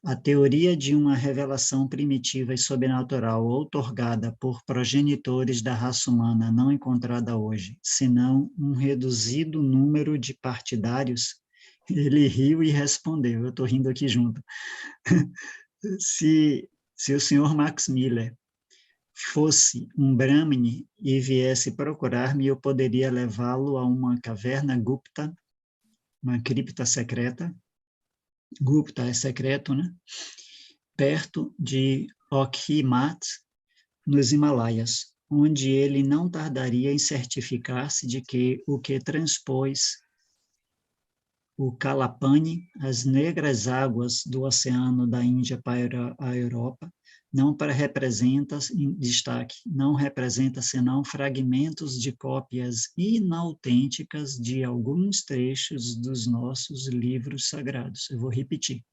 a teoria de uma revelação primitiva e sobrenatural outorgada por progenitores da raça humana não encontrada hoje, senão um reduzido número de partidários, ele riu e respondeu, eu estou rindo aqui junto, se o senhor Max Miller fosse um Brahmane e viesse procurar-me, eu poderia levá-lo a uma caverna Gupta, uma cripta secreta. Gupta é secreto, né? Perto de Okhimat, nos Himalaias, onde ele não tardaria em certificar-se de que o que transpôs o Kalapani, as negras águas do Oceano da Índia para a Europa, não representa, em destaque, não representa senão fragmentos de cópias inautênticas de alguns trechos dos nossos livros sagrados. Eu vou repetir.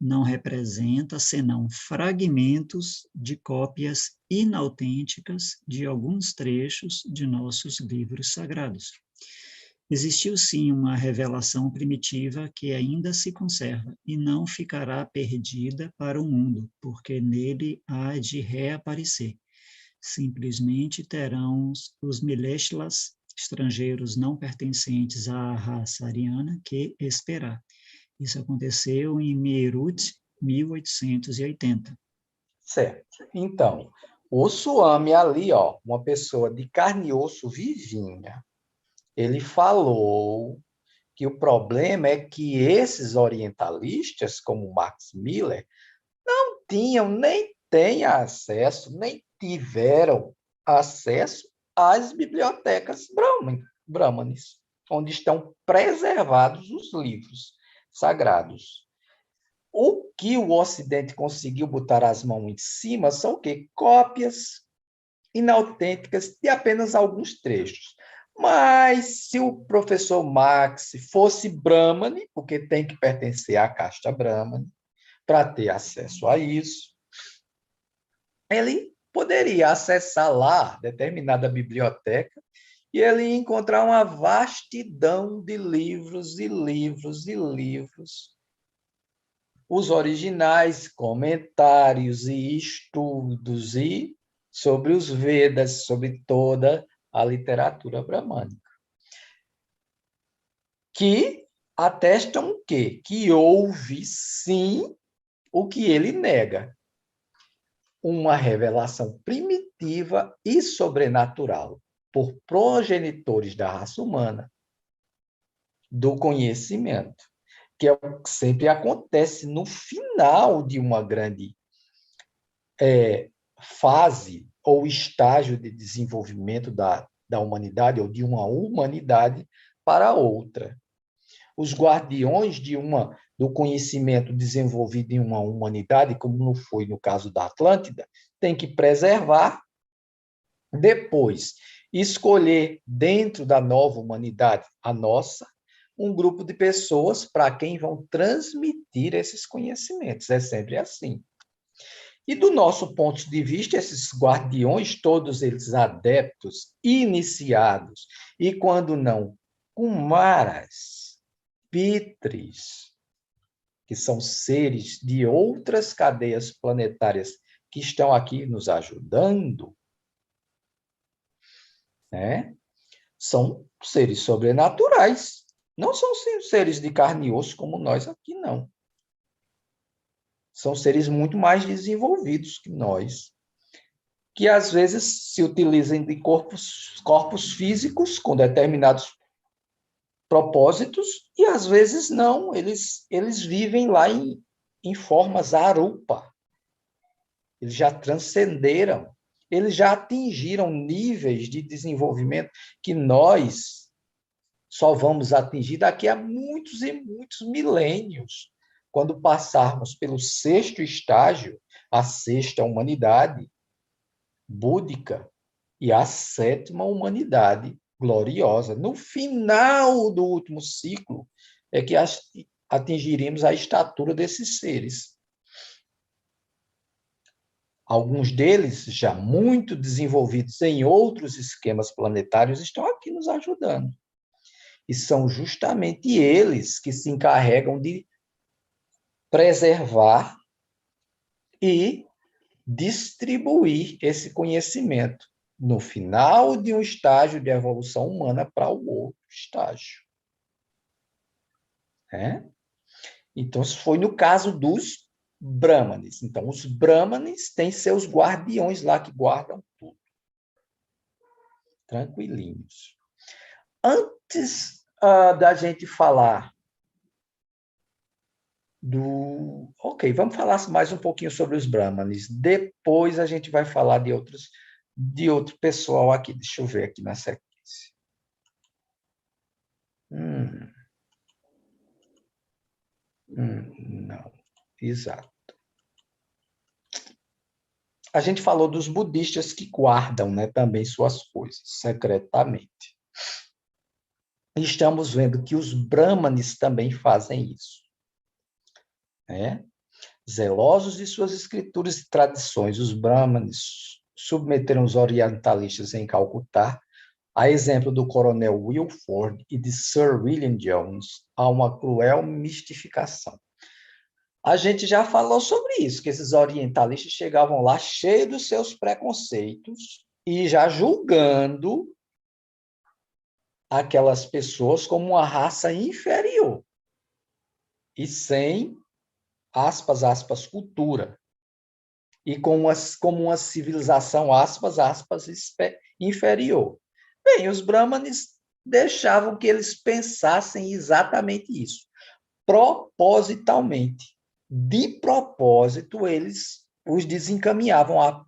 Não representa senão fragmentos de cópias inautênticas de alguns trechos de nossos livros sagrados. Existiu sim uma revelação primitiva que ainda se conserva e não ficará perdida para o mundo, porque nele há de reaparecer. Simplesmente terão os Mileshlas, estrangeiros não pertencentes à raça ariana, que esperar. Isso aconteceu em Meerut, 1880. Certo. Então, o Swami ali, ó, uma pessoa de carne e osso vivinha, ele falou que o problema é que esses orientalistas, como Max Miller, não tinham, nem têm acesso, nem tiveram acesso às bibliotecas brahmanes, onde estão preservados os livros sagrados. O que o Ocidente conseguiu botar as mãos em cima são o quê? Cópias inautênticas de apenas alguns trechos. Mas se o professor Max fosse Brahmane, porque tem que pertencer à casta Brahmane, para ter acesso a isso, ele poderia acessar lá determinada biblioteca e ele ia encontrar uma vastidão de livros e livros e livros, os originais, comentários e estudos e sobre os Vedas, sobre toda a literatura bramânica, que atestam o quê? Que houve, sim, o que ele nega, uma revelação primitiva e sobrenatural por progenitores da raça humana do conhecimento, que é o que sempre acontece no final de uma grande fase ou estágio de desenvolvimento da humanidade ou de uma humanidade para outra. Os guardiões do conhecimento desenvolvido em uma humanidade, como não foi no caso da Atlântida, têm que preservar, depois escolher dentro da nova humanidade, a nossa, um grupo de pessoas para quem vão transmitir esses conhecimentos. É sempre assim. E do nosso ponto de vista, esses guardiões, todos eles adeptos, iniciados, e quando não, kumaras, pitris, que são seres de outras cadeias planetárias que estão aqui nos ajudando, né? São seres sobrenaturais. Não são seres de carne e osso como nós aqui, não. São seres muito mais desenvolvidos que nós, que às vezes se utilizam de corpos físicos com determinados propósitos e às vezes não, eles vivem lá em formas arupa. Eles já transcenderam, eles já atingiram níveis de desenvolvimento que nós só vamos atingir daqui a muitos e muitos milênios, quando passarmos pelo sexto estágio, a sexta humanidade búdica e a sétima humanidade gloriosa. No final do último ciclo é que atingiremos a estatura desses seres. Alguns deles, já muito desenvolvidos em outros esquemas planetários, estão aqui nos ajudando. E são justamente eles que se encarregam de preservar e distribuir esse conhecimento no final de um estágio de evolução humana para o outro estágio. Então, isso foi no caso dos Brahmanes. Então, os Brahmanes têm seus guardiões lá que guardam tudo. Tranquilinhos. Antes da gente falar Ok, vamos falar mais um pouquinho sobre os Brahmanes. Depois a gente vai falar de outro pessoal aqui. Deixa eu ver aqui na sequência. Não, exato. A gente falou dos budistas que guardam, né, também suas coisas, secretamente. Estamos vendo que os brahmanes também fazem isso, né? Zelosos de suas escrituras e tradições, os brahmanes submeteram os orientalistas em Calcutá, a exemplo do coronel Wilford e de Sir William Jones, a uma cruel mistificação. A gente já falou sobre isso, que esses orientalistas chegavam lá cheios dos seus preconceitos e já julgando aquelas pessoas como uma raça inferior e sem, aspas, aspas, cultura, e como uma civilização, aspas, aspas, inferior. Bem, os brahmanes deixavam que eles pensassem exatamente isso, propositalmente. De propósito, eles os desencaminhavam a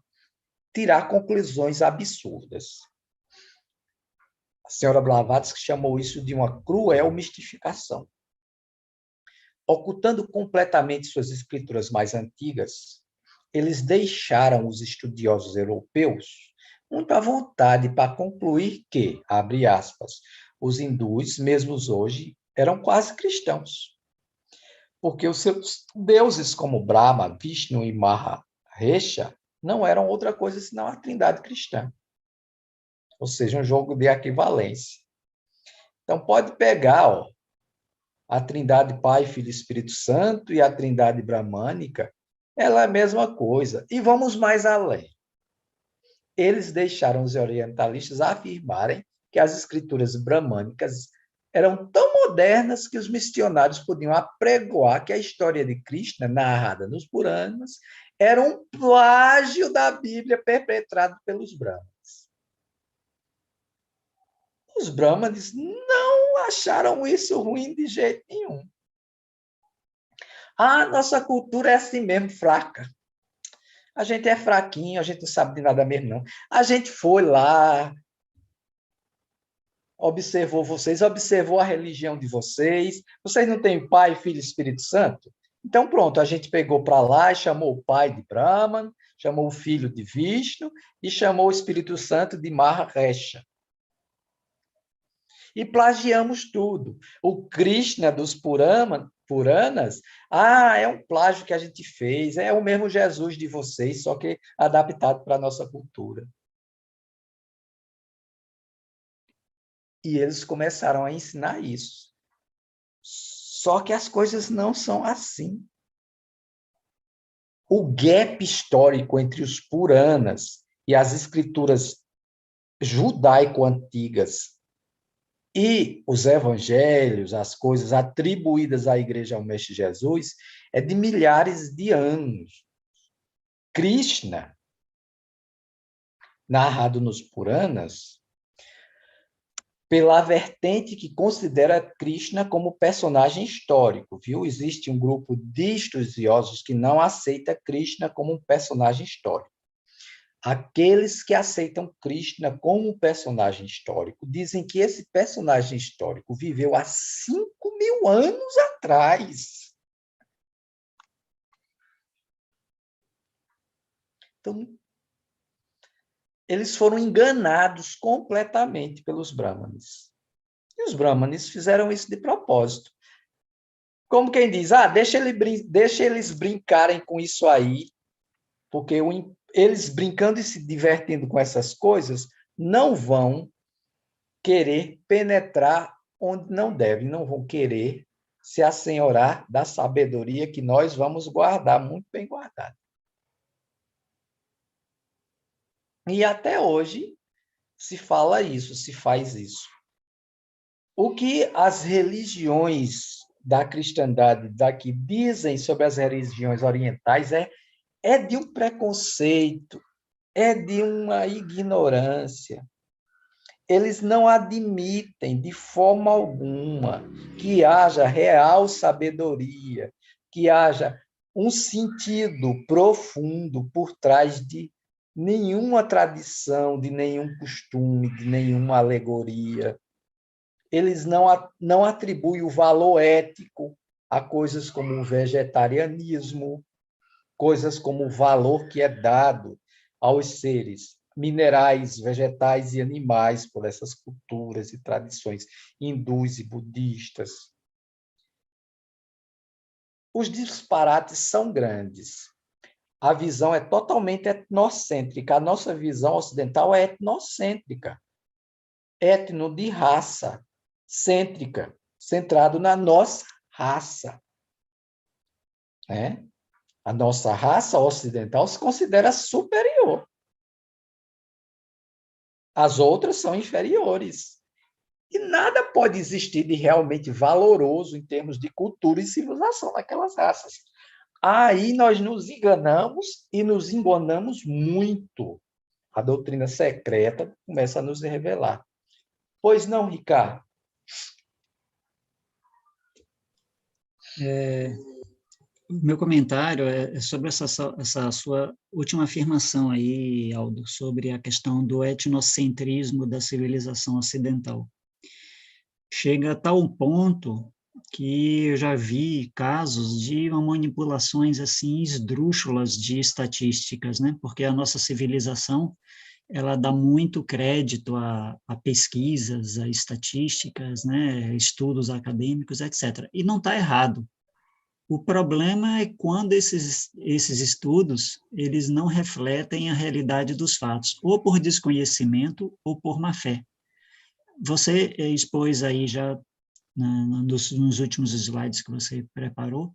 tirar conclusões absurdas. A senhora Blavatsky chamou isso de uma cruel mistificação. Ocultando completamente suas escrituras mais antigas, eles deixaram os estudiosos europeus muito à vontade para concluir que, abre aspas, os hindus, mesmo hoje, eram quase cristãos, porque os seus deuses como Brahma, Vishnu e Maharesha não eram outra coisa senão a trindade cristã, ou seja, um jogo de equivalência. Então, pode pegar a trindade Pai, Filho e Espírito Santo e a trindade bramânica, ela é a mesma coisa. E vamos mais além. Eles deixaram os orientalistas afirmarem que as escrituras bramânicas eram tão modernas que os missionários podiam apregoar que a história de Krishna, narrada nos Puranas, era um plágio da Bíblia perpetrado pelos brahmanes. Os brahmanes não acharam isso ruim de jeito nenhum. Ah, nossa cultura é assim mesmo, fraca. A gente é fraquinho, a gente não sabe de nada mesmo, não. A gente foi lá, observou vocês, observou a religião de vocês. Vocês não têm Pai, Filho e Espírito Santo? Então, pronto, a gente pegou para lá e chamou o pai de Brahman, chamou o filho de Vishnu e chamou o Espírito Santo de Maharesha. E plagiamos tudo. O Krishna dos Puranas, é um plágio que a gente fez, é o mesmo Jesus de vocês, só que adaptado para a nossa cultura. E eles começaram a ensinar isso. Só que as coisas não são assim. O gap histórico entre os Puranas e as escrituras judaico-antigas e os evangelhos, as coisas atribuídas à igreja ao Mestre Jesus, é de milhares de anos. Krishna, narrado nos Puranas, pela vertente que considera Krishna como personagem histórico, viu? Existe um grupo de estudiosos que não aceita Krishna como um personagem histórico. Aqueles que aceitam Krishna como um personagem histórico dizem que esse personagem histórico viveu há 5.000 anos atrás. Então, eles foram enganados completamente pelos brahmanes. E os brahmanes fizeram isso de propósito. Como quem diz, deixa eles brincarem com isso aí, porque eles brincando e se divertindo com essas coisas, não vão querer penetrar onde não devem, não vão querer se assenhorar da sabedoria que nós vamos guardar, muito bem guardada. E até hoje se fala isso, se faz isso. O que as religiões da cristandade daqui dizem sobre as religiões orientais é de um preconceito, é de uma ignorância. Eles não admitem de forma alguma que haja real sabedoria, que haja um sentido profundo por trás de nenhuma tradição, de nenhum costume, de nenhuma alegoria. Eles não atribuem o valor ético a coisas como o vegetarianismo, coisas como o valor que é dado aos seres minerais, vegetais e animais por essas culturas e tradições hindus e budistas. Os disparates são grandes. A visão é totalmente etnocêntrica. A nossa visão ocidental é etnocêntrica, etno de raça, cêntrica, centrado na nossa raça. Né? A nossa raça ocidental se considera superior. As outras são inferiores. E nada pode existir de realmente valoroso em termos de cultura e civilização naquelas raças. Aí nós nos enganamos e nos enganamos muito. A doutrina secreta começa a nos revelar. Pois não, Ricardo? O meu comentário é sobre essa sua última afirmação aí, Aldo, sobre a questão do etnocentrismo da civilização ocidental. Chega a tal ponto que eu já vi casos de manipulações assim esdrúxulas de estatísticas, né? Porque a nossa civilização ela dá muito crédito a pesquisas, a estatísticas, né? Estudos acadêmicos, etc. E não está errado. O problema é quando esses estudos eles não refletem a realidade dos fatos, ou por desconhecimento ou por má fé. Você expôs aí já nos últimos slides que você preparou,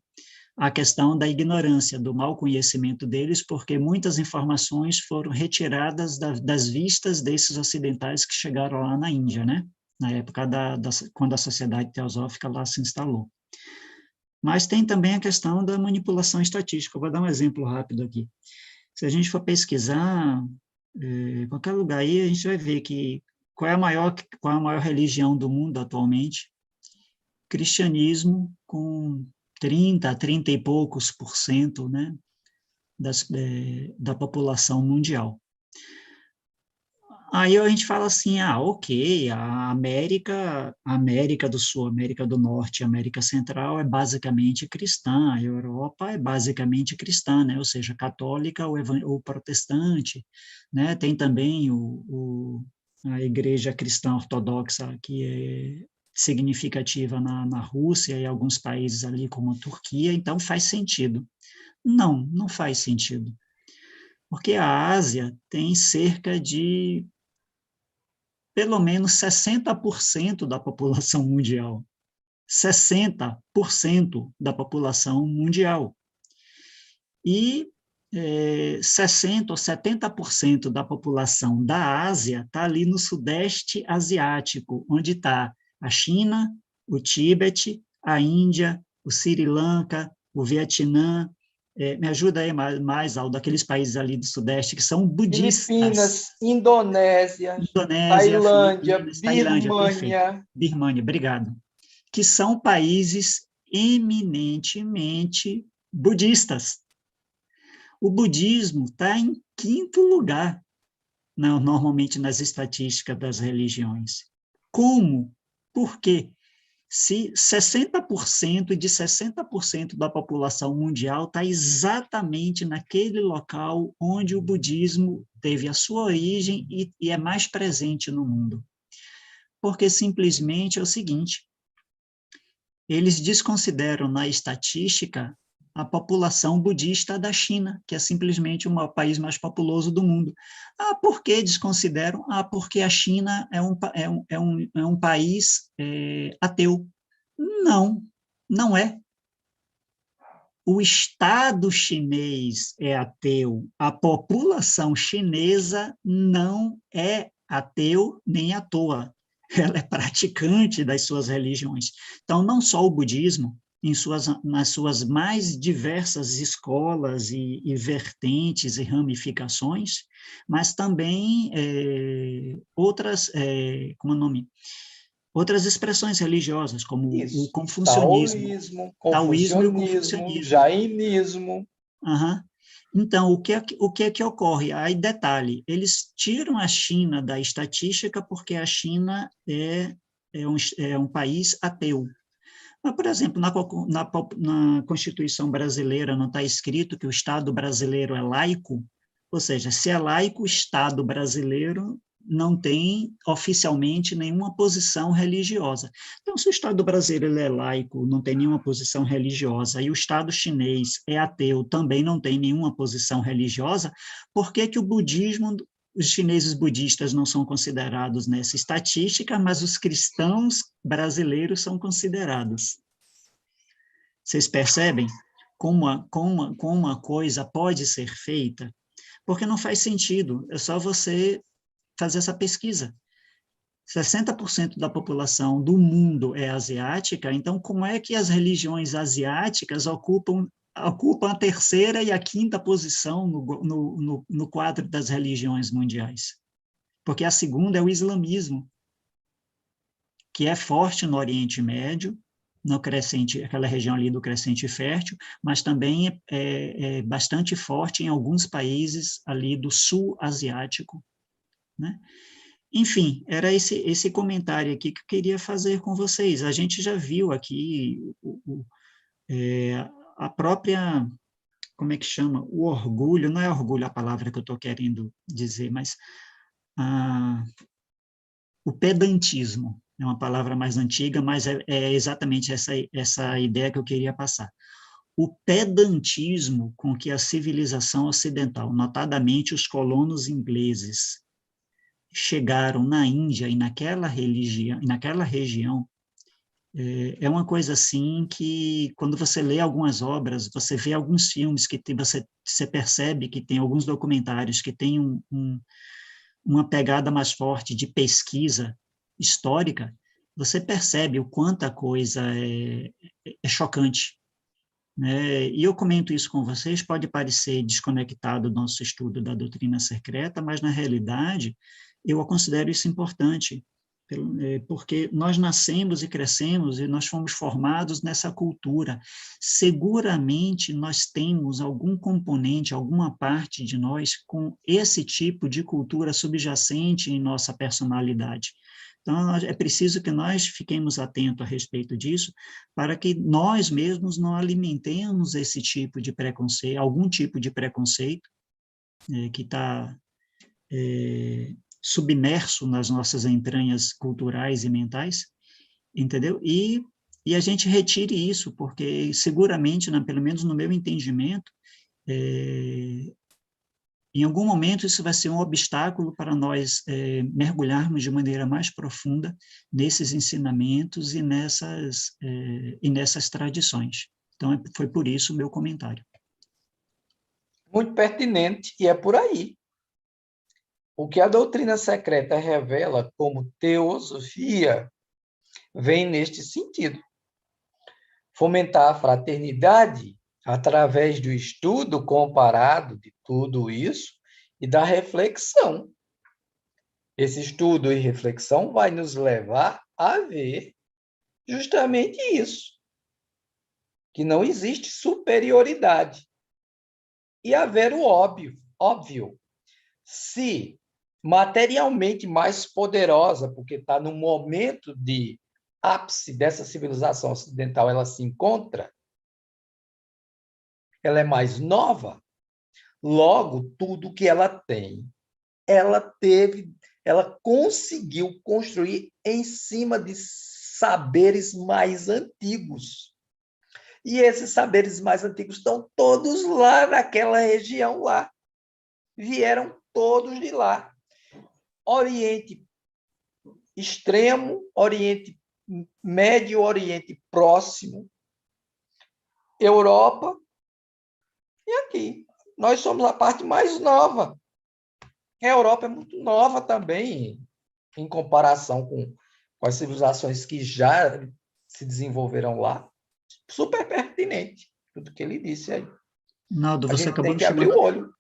a questão da ignorância, do mau conhecimento deles, porque muitas informações foram retiradas das vistas desses ocidentais que chegaram lá na Índia, né? Na época quando a sociedade teosófica lá se instalou. Mas tem também a questão da manipulação estatística. Eu vou dar um exemplo rápido aqui. Se a gente for pesquisar qualquer lugar aí, a gente vai ver que qual é a maior religião do mundo atualmente? Cristianismo, com 30 e poucos por cento, né, da população mundial. Aí a gente fala assim, ok, a América do Sul, América do Norte, América Central é basicamente cristã, a Europa é basicamente cristã, né, ou seja, católica ou protestante, né, tem também a igreja cristã ortodoxa, que é significativa na Rússia e alguns países ali como a Turquia, então faz sentido. Não faz sentido. Porque a Ásia tem cerca de pelo menos 60% da população mundial. 60% da população mundial. E 60% ou 70% da população da Ásia está ali no Sudeste Asiático, onde está a China, o Tíbete, a Índia, o Sri Lanka, o Vietnã. Me ajuda aí mais, Aldo, daqueles países ali do Sudeste que são budistas. Filipinas, Indonésia, Indonésia, Tailândia, Filipinas, Tailândia, perfeito. Birmânia. Birmânia, obrigado. Que são países eminentemente budistas. O budismo está em quinto lugar, normalmente nas estatísticas das religiões. Como? Por quê? Se 60% de 60% da população mundial está exatamente naquele local onde o budismo teve a sua origem e é mais presente no mundo. Porque simplesmente é o seguinte, eles desconsideram na estatística a população budista da China, que é simplesmente o país mais populoso do mundo. Por que desconsideram? Porque a China é um país ateu. Não é. O Estado chinês é ateu, a população chinesa não é ateu nem à toa. Ela é praticante das suas religiões. Então, não só o budismo, nas suas mais diversas escolas e vertentes e ramificações, mas também outras, como é o nome? Outras expressões religiosas, como o confucionismo. Taoísmo, Taoísmo e o confucionismo, confucionismo. jainismo. Uhum. Então, o que é que ocorre? Aí, detalhe, eles tiram a China da estatística porque a China é um país ateu. Mas, por exemplo, na Constituição brasileira não está escrito que o Estado brasileiro é laico? Ou seja, se é laico, o Estado brasileiro não tem oficialmente nenhuma posição religiosa. Então, se o Estado brasileiro é laico, não tem nenhuma posição religiosa, e o Estado chinês é ateu, também não tem nenhuma posição religiosa, por que que o budismo, os chineses budistas não são considerados nessa estatística, mas os cristãos brasileiros são considerados? Vocês percebem como uma coisa pode ser feita? Porque não faz sentido, é só você fazer essa pesquisa. 60% da população do mundo é asiática, então como é que as religiões asiáticas ocupam a terceira e a quinta posição no quadro das religiões mundiais? Porque a segunda é o islamismo, que é forte no Oriente Médio, no Crescente, aquela região ali do Crescente Fértil, mas também é bastante forte em alguns países ali do sul asiático, né? Enfim, era esse comentário aqui que eu queria fazer com vocês. A gente já viu aqui a própria, como é que chama? O orgulho, não é orgulho a palavra que eu estou querendo dizer, mas o pedantismo, é uma palavra mais antiga, mas é exatamente essa ideia que eu queria passar. O pedantismo com que a civilização ocidental, notadamente os colonos ingleses, chegaram na Índia e naquela região, é uma coisa assim que, quando você lê algumas obras, você vê alguns filmes que você percebe que tem alguns documentários que têm uma pegada mais forte de pesquisa histórica, você percebe o quanto a coisa é chocante, né? E eu comento isso com vocês, pode parecer desconectado do nosso estudo da doutrina secreta, mas, na realidade, eu considero isso importante, porque nós nascemos e crescemos e nós fomos formados nessa cultura. Seguramente nós temos algum componente, alguma parte de nós com esse tipo de cultura subjacente em nossa personalidade. Então, é preciso que nós fiquemos atentos a respeito disso, para que nós mesmos não alimentemos esse tipo de preconceito, algum tipo de preconceito que está submerso nas nossas entranhas culturais e mentais, entendeu? E a gente retire isso, porque seguramente, pelo menos no meu entendimento, em algum momento isso vai ser um obstáculo para nós mergulharmos de maneira mais profunda nesses ensinamentos e nessas tradições. Então, foi por isso o meu comentário. Muito pertinente, e é por aí. O que a doutrina secreta revela como teosofia vem neste sentido. Fomentar a fraternidade através do estudo comparado de tudo isso e da reflexão. Esse estudo e reflexão vai nos levar a ver justamente isso, que não existe superioridade. E a ver o óbvio. Se materialmente mais poderosa, porque está no momento de ápice dessa civilização ocidental, ela se encontra, ela é mais nova, logo, tudo que ela tem, ela conseguiu construir em cima de saberes mais antigos. E esses saberes mais antigos estão todos lá naquela região lá. Vieram todos de lá. Oriente Extremo, Oriente Médio, Oriente Próximo, Europa e aqui. Nós somos a parte mais nova. A Europa é muito nova também, em comparação com as civilizações que já se desenvolveram lá. Super pertinente, tudo que ele disse aí. Naldo, A gente tem que abrir o olho.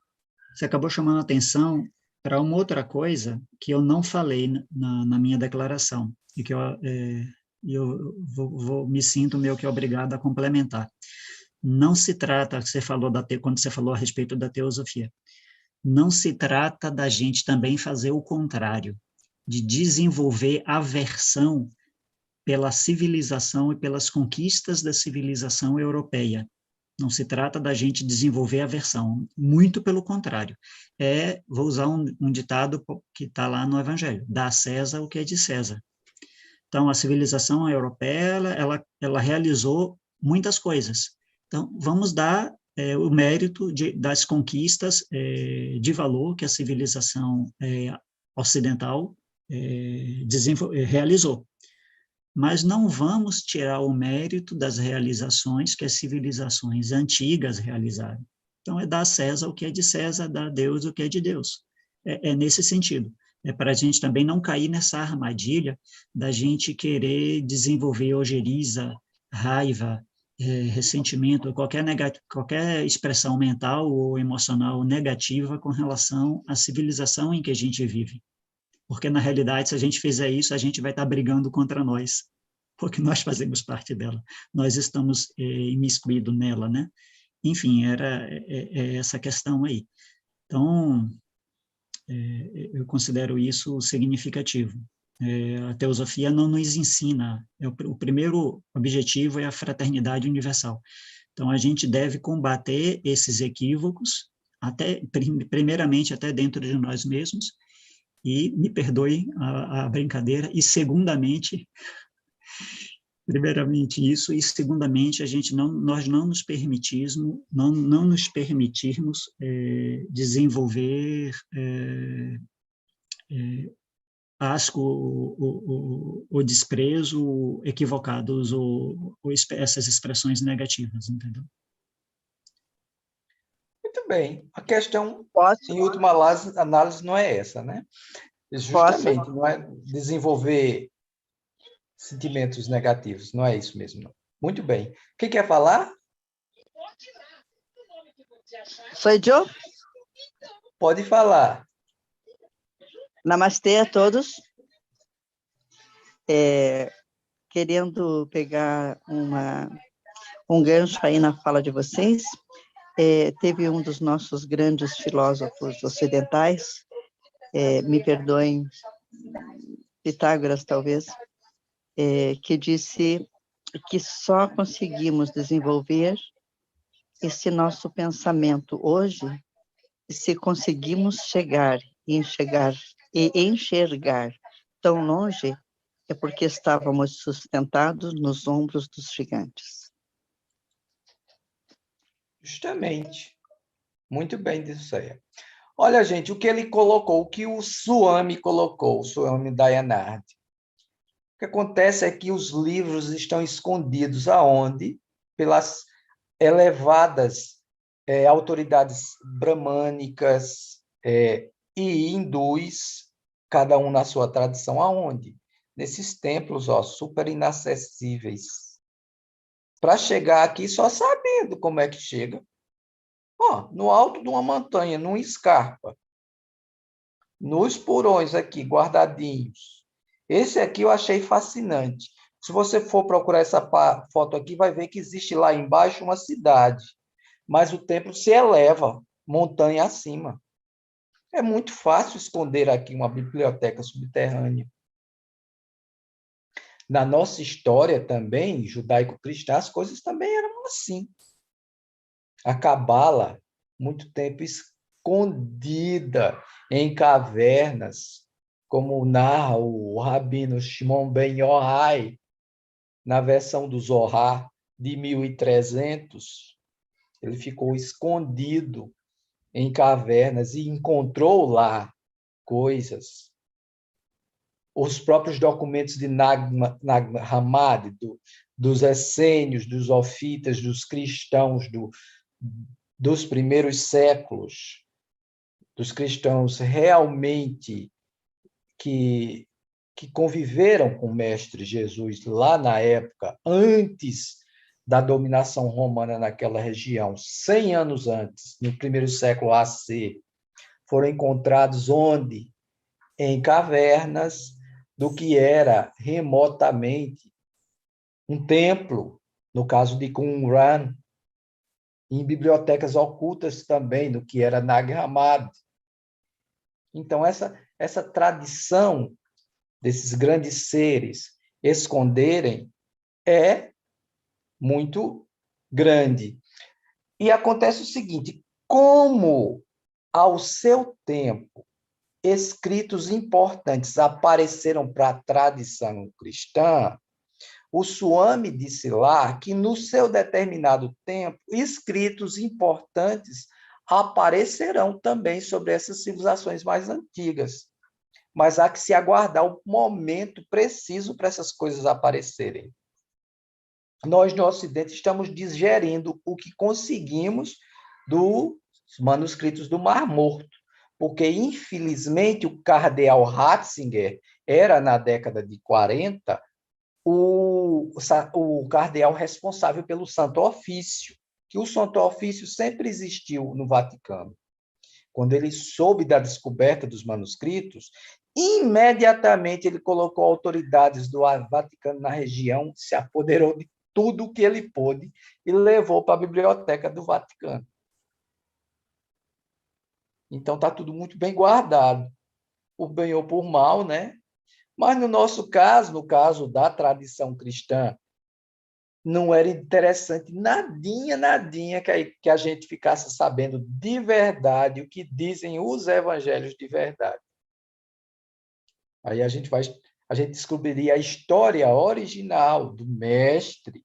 Você acabou chamando a atenção para uma outra coisa que eu não falei na minha declaração, e que eu me sinto meio que obrigado a complementar. Não se trata, quando você falou a respeito da teosofia, não se trata da gente também fazer o contrário, de desenvolver aversão pela civilização e pelas conquistas da civilização europeia. Não se trata da gente desenvolver aversão, muito pelo contrário. Vou usar um ditado que está lá no Evangelho: dá a César o que é de César. Então, a civilização europeia, ela realizou muitas coisas. Então, vamos dar o mérito das conquistas de valor que a civilização ocidental realizou. Mas não vamos tirar o mérito das realizações que as civilizações antigas realizaram. Então, dar a César o que é de César, dar a Deus o que é de Deus. É nesse sentido. É para a gente também não cair nessa armadilha da gente querer desenvolver ojeriza, raiva, ressentimento, qualquer expressão mental ou emocional negativa com relação à civilização em que a gente vive. Porque, na realidade, se a gente fizer isso, a gente vai estar brigando contra nós, porque nós fazemos parte dela, nós estamos imiscuídos nela, né? Enfim, era essa questão aí. Então, eu considero isso significativo. A teosofia não nos ensina, o primeiro objetivo é a fraternidade universal. Então, a gente deve combater esses equívocos, primeiramente até dentro de nós mesmos, e me perdoe a brincadeira, e primeiramente isso, e segundamente nós não nos permitirmos desenvolver asco, o desprezo equivocados, ou essas expressões negativas, entendeu? Muito bem. A questão, Posso? em última análise, não é essa, né? Justamente, não é desenvolver sentimentos negativos, não é isso mesmo, não. Muito bem. Quem quer falar? Sou eu? Pode falar. Namastê a todos. Querendo pegar um gancho aí na fala de vocês, teve um dos nossos grandes filósofos ocidentais, me perdoem, Pitágoras talvez, que disse que só conseguimos desenvolver esse nosso pensamento hoje se conseguimos chegar e enxergar tão longe, é porque estávamos sustentados nos ombros dos gigantes. Justamente. Muito bem, Disseia. Olha, gente, o que ele colocou, o que o Swami colocou, o Swami Dayanand. O que acontece é que os livros estão escondidos aonde? Pelas elevadas autoridades bramânicas e hindus, cada um na sua tradição, aonde? Nesses templos super inacessíveis. Para chegar aqui só sabendo como é que chega. No alto de uma montanha, numa escarpa, nos porões aqui, guardadinhos. Esse aqui eu achei fascinante. Se você for procurar essa foto aqui, vai ver que existe lá embaixo uma cidade, mas o templo se eleva, montanha acima. É muito fácil esconder aqui uma biblioteca subterrânea. Na nossa história também, judaico-cristã, as coisas também eram assim. A Cabala, muito tempo escondida em cavernas, como narra o rabino Shimon Ben Yochai, na versão do Zohar de 1300, ele ficou escondido em cavernas e encontrou lá coisas. Os próprios documentos de Nag Hammadi, dos essênios, dos ofitas, dos cristãos dos primeiros séculos, dos cristãos realmente que conviveram com o Mestre Jesus lá na época, antes da dominação romana naquela região, 100 anos antes, no primeiro século AC, foram encontrados onde? Em cavernas do que era remotamente um templo, no caso de Qumran, em bibliotecas ocultas também, do que era Nag Hammadi. Então, essa tradição desses grandes seres, esconderem é muito grande. E acontece o seguinte, como ao seu tempo escritos importantes apareceram para a tradição cristã, o Swami disse lá que, no seu determinado tempo, escritos importantes aparecerão também sobre essas civilizações mais antigas. Mas há que se aguardar o momento preciso para essas coisas aparecerem. Nós, no Ocidente, estamos digerindo o que conseguimos dos manuscritos do Mar Morto, porque, infelizmente, o cardeal Ratzinger era, na década de 40, o cardeal responsável pelo Santo Ofício, que o Santo Ofício sempre existiu no Vaticano. Quando ele soube da descoberta dos manuscritos, imediatamente ele colocou autoridades do Vaticano na região, se apoderou de tudo o que ele pôde e levou para a biblioteca do Vaticano. Então está tudo muito bem guardado, por bem ou por mal, né? Mas no nosso caso, no caso da tradição cristã, não era interessante nadinha que a gente ficasse sabendo de verdade o que dizem os evangelhos de verdade. Aí a gente descobriria a história original do mestre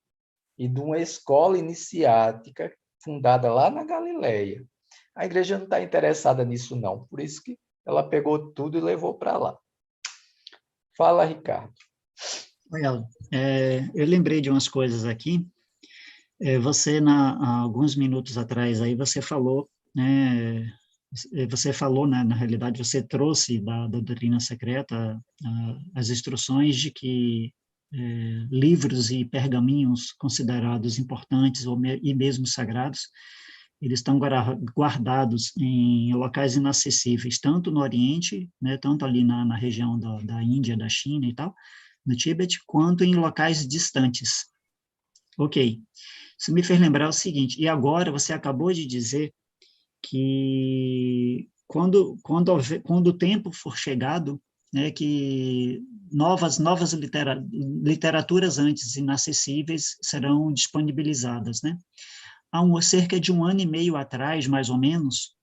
e de uma escola iniciática fundada lá na Galileia. A igreja não está interessada nisso, não. Por isso que ela pegou tudo e levou para lá. Fala, Ricardo. Oi, Alan. Eu lembrei de umas coisas aqui. Você, há alguns minutos atrás, aí você falou, né, na realidade, você trouxe da doutrina secreta as instruções de que livros e pergaminhos considerados importantes e mesmo sagrados, eles estão guardados em locais inacessíveis, tanto no Oriente, né, tanto ali na região da Índia, da China e tal, no Tíbete, quanto em locais distantes. Ok. Isso me fez lembrar o seguinte, e agora você acabou de dizer que quando o tempo for chegado, né, que novas literaturas antes inacessíveis serão disponibilizadas, né? Há cerca de 1 ano e meio atrás, mais ou menos,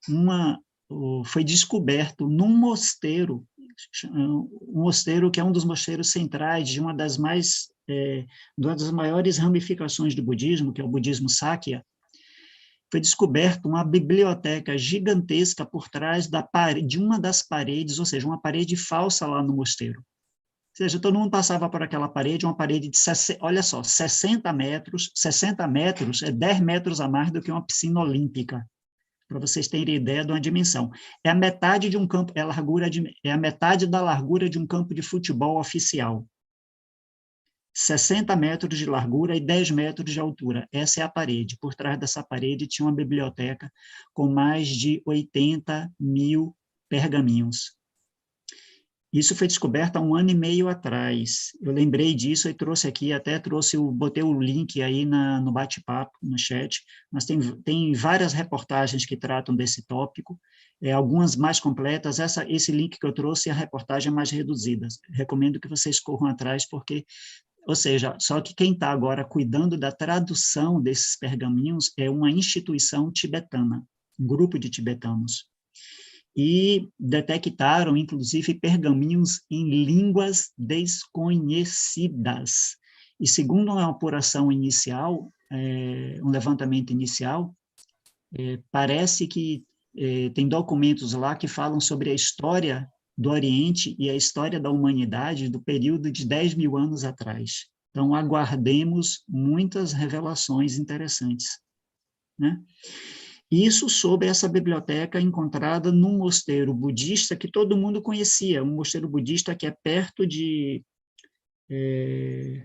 foi descoberto num mosteiro, um mosteiro que é um dos mosteiros centrais de uma das maiores ramificações do budismo, que é o budismo Sakya. Foi descoberto uma biblioteca gigantesca por trás de uma das paredes, ou seja, uma parede falsa lá no mosteiro. Ou seja, todo mundo passava por aquela parede, uma parede de, olha só, 60 metros é 10 metros a mais do que uma piscina olímpica, para vocês terem ideia de uma dimensão. É a metade de um campo, é a metade da largura de um campo de futebol oficial. 60 metros de largura e 10 metros de altura. Essa é a parede. Por trás dessa parede tinha uma biblioteca com mais de 80 mil pergaminhos. Isso foi descoberto há 1 ano e meio atrás. Eu lembrei disso e trouxe aqui, botei o link aí no bate-papo, no chat, mas tem várias reportagens que tratam desse tópico, algumas mais completas. Esse link que eu trouxe é a reportagem mais reduzida. Recomendo que vocês corram atrás, porque, ou seja, só que quem está agora cuidando da tradução desses pergaminhos é uma instituição tibetana, um grupo de tibetanos. E detectaram, inclusive, pergaminhos em línguas desconhecidas. E segundo uma apuração inicial, um levantamento inicial, parece que tem documentos lá que falam sobre a história do Oriente e a história da humanidade do período de 10 mil anos atrás. Então, aguardemos muitas revelações interessantes, né? Isso sobre essa biblioteca encontrada num mosteiro budista que todo mundo conhecia, um mosteiro budista que é perto de... é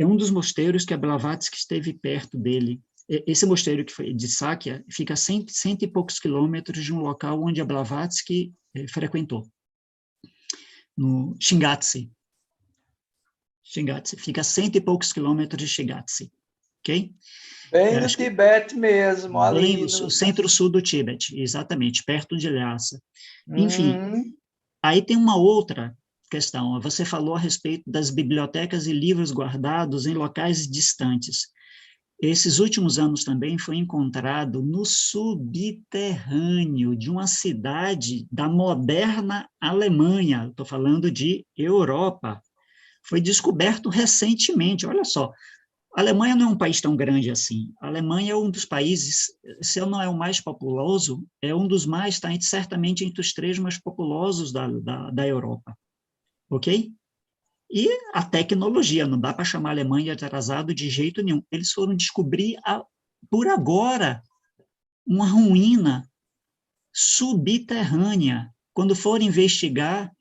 um dos mosteiros que a Blavatsky esteve perto dele. Esse mosteiro que foi de Sakya fica a cento e poucos quilômetros de um local onde a Blavatsky frequentou, no Shingatse. Fica a 100 e poucos quilômetros de Shingatse, ok? Bem no Tibete mesmo, ali no centro-sul do Tibete, exatamente, perto de Lhasa. Enfim, aí tem uma outra questão. Você falou a respeito das bibliotecas e livros guardados em locais distantes. Esses últimos anos também foi encontrado no subterrâneo de uma cidade da moderna Alemanha, estou falando de Europa. Foi descoberto recentemente, olha só, a Alemanha não é um país tão grande assim. A Alemanha é um dos países, se não é o mais populoso, é um dos mais, está certamente entre os 3 mais populosos da Europa, ok? E a tecnologia, não dá para chamar a Alemanha de atrasado de jeito nenhum. Eles foram descobrir, por agora, uma ruína subterrânea. Quando foram investigar,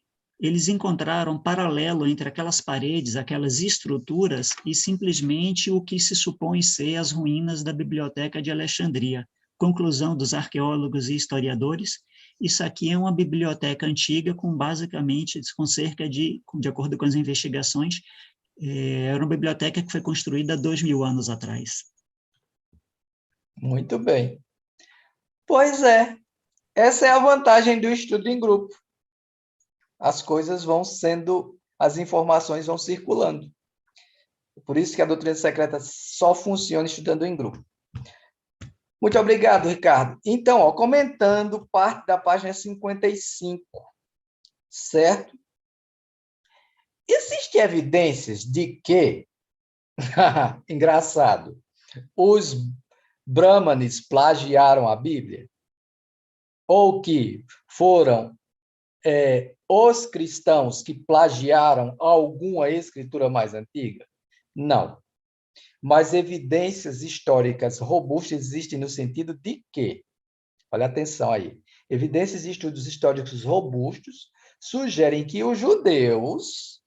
eles encontraram paralelo entre aquelas paredes, aquelas estruturas, e simplesmente o que se supõe ser as ruínas da Biblioteca de Alexandria. Conclusão dos arqueólogos e historiadores: isso aqui é uma biblioteca antiga com basicamente, com cerca de acordo com as investigações, era uma biblioteca que foi construída há 2.000 anos atrás. Muito bem. Pois é, essa é a vantagem do estudo em grupo. As coisas vão sendo, as informações vão circulando. Por isso que a doutrina secreta só funciona estudando em grupo. Muito obrigado, Ricardo. Então, comentando parte da página 55, certo? Existem evidências de que, engraçado, os brahmanes plagiaram a Bíblia? Ou que foram os cristãos que plagiaram alguma escritura mais antiga? Não. Mas evidências históricas robustas existem no sentido de que, olha atenção aí, evidências e estudos históricos robustos sugerem que os judeus,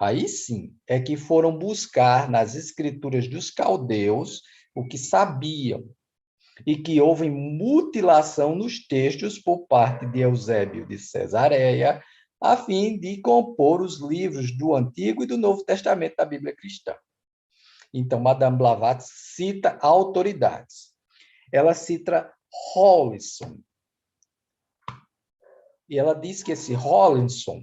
aí sim, é que foram buscar nas escrituras dos caldeus o que sabiam, e que houve mutilação nos textos por parte de Eusébio de Cesareia, a fim de compor os livros do Antigo e do Novo Testamento da Bíblia cristã. Então, Madame Blavatsky cita autoridades. Ela cita Rawlinson. E ela diz que esse Rawlinson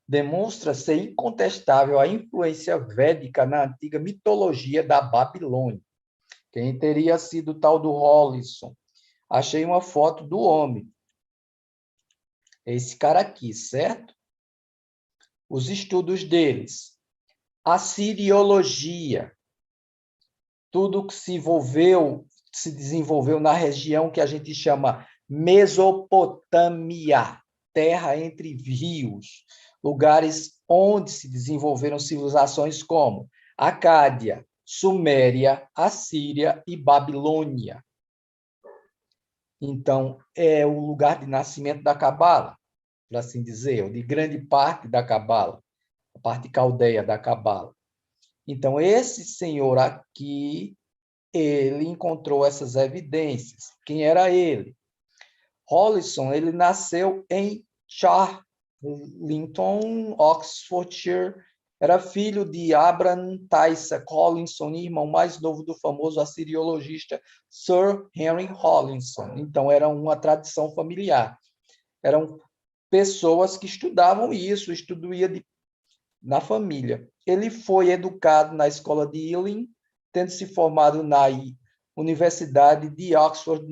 demonstra ser incontestável a influência védica na antiga mitologia da Babilônia. Quem teria sido o tal do Rawlinson? Achei uma foto do homem. Esse cara aqui, certo? Os estudos deles. A siriologia. Tudo que se desenvolveu na região que a gente chama Mesopotâmia, terra entre rios, lugares onde se desenvolveram civilizações como Acádia, Suméria, Assíria e Babilônia. Então, é o lugar de nascimento da Cabala, por assim dizer, ou de grande parte da Cabala, a parte caldeia da Cabala. Então, esse senhor aqui, ele encontrou essas evidências. Quem era ele? Rawlinson, ele nasceu em Charlton, Oxfordshire, era filho de Abraham Tyssa Rawlinson, irmão mais novo do famoso assiriologista Sir Henry Rawlinson. Então, era uma tradição familiar. Eram pessoas que estudavam isso, na família. Ele foi educado na escola de Ealing, tendo se formado na Universidade de Oxford,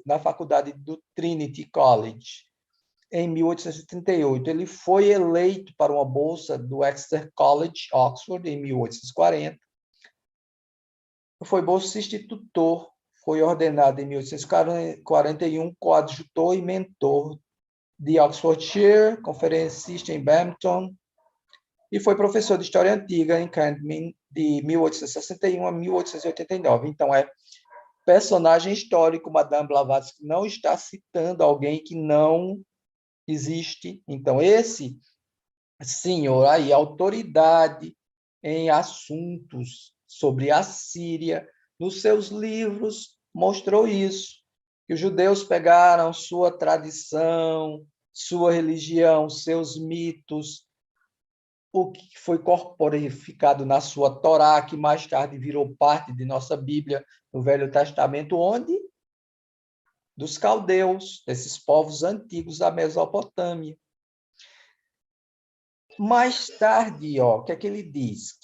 na faculdade do Trinity College. Em 1838, ele foi eleito para uma bolsa do Exeter College, Oxford, em 1840. Foi bolsista e tutor, foi ordenado em 1841, coadjutor e mentor de Oxfordshire, conferencista em Brampton, e foi professor de História Antiga em Cambridge de 1861 a 1889. Então, é personagem histórico. Madame Blavatsky não está citando alguém que não existe. Então, esse senhor aí, autoridade em assuntos sobre a Síria, nos seus livros, mostrou isso, que os judeus pegaram sua tradição, sua religião, seus mitos, o que foi corporificado na sua Torá, que mais tarde virou parte de nossa Bíblia no Velho Testamento, onde? Dos caldeus, desses povos antigos da Mesopotâmia. Mais tarde, ó, o que é que ele diz?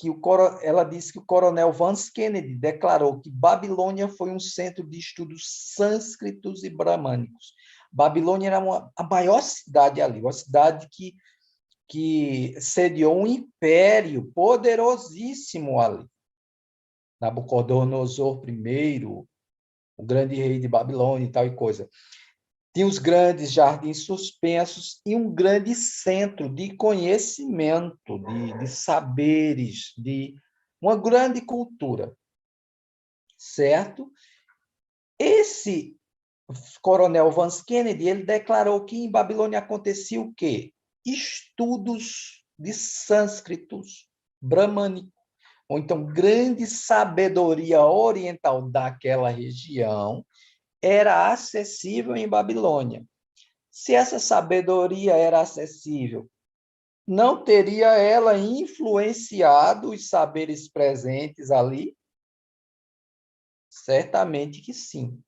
Ela diz que o coronel Vance Kennedy declarou que Babilônia foi um centro de estudos sânscritos e bramânicos. Babilônia era a maior cidade ali, uma cidade que sediou um império poderosíssimo ali. Nabucodonosor I, o grande rei de Babilônia e tal e coisa. Tinha os grandes jardins suspensos e um grande centro de conhecimento, de saberes, de uma grande cultura, certo? Esse coronel Vance Kennedy, ele declarou que em Babilônia acontecia o quê? Estudos de sânscritos, bramânicos, ou então grande sabedoria oriental daquela região era acessível em Babilônia. Se essa sabedoria era acessível, não teria ela influenciado os saberes presentes ali? Certamente que sim.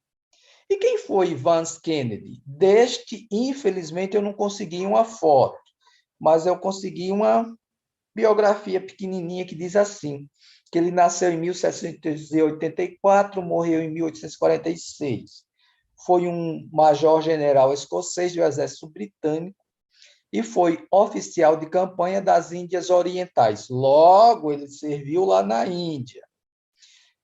E quem foi Vance Kennedy? Deste, infelizmente, eu não consegui uma foto, mas eu consegui uma biografia pequenininha que diz assim, que ele nasceu em 1784, morreu em 1846. Foi um major-general escocês do exército britânico e foi oficial de campanha das Índias Orientais. Logo, ele serviu lá na Índia.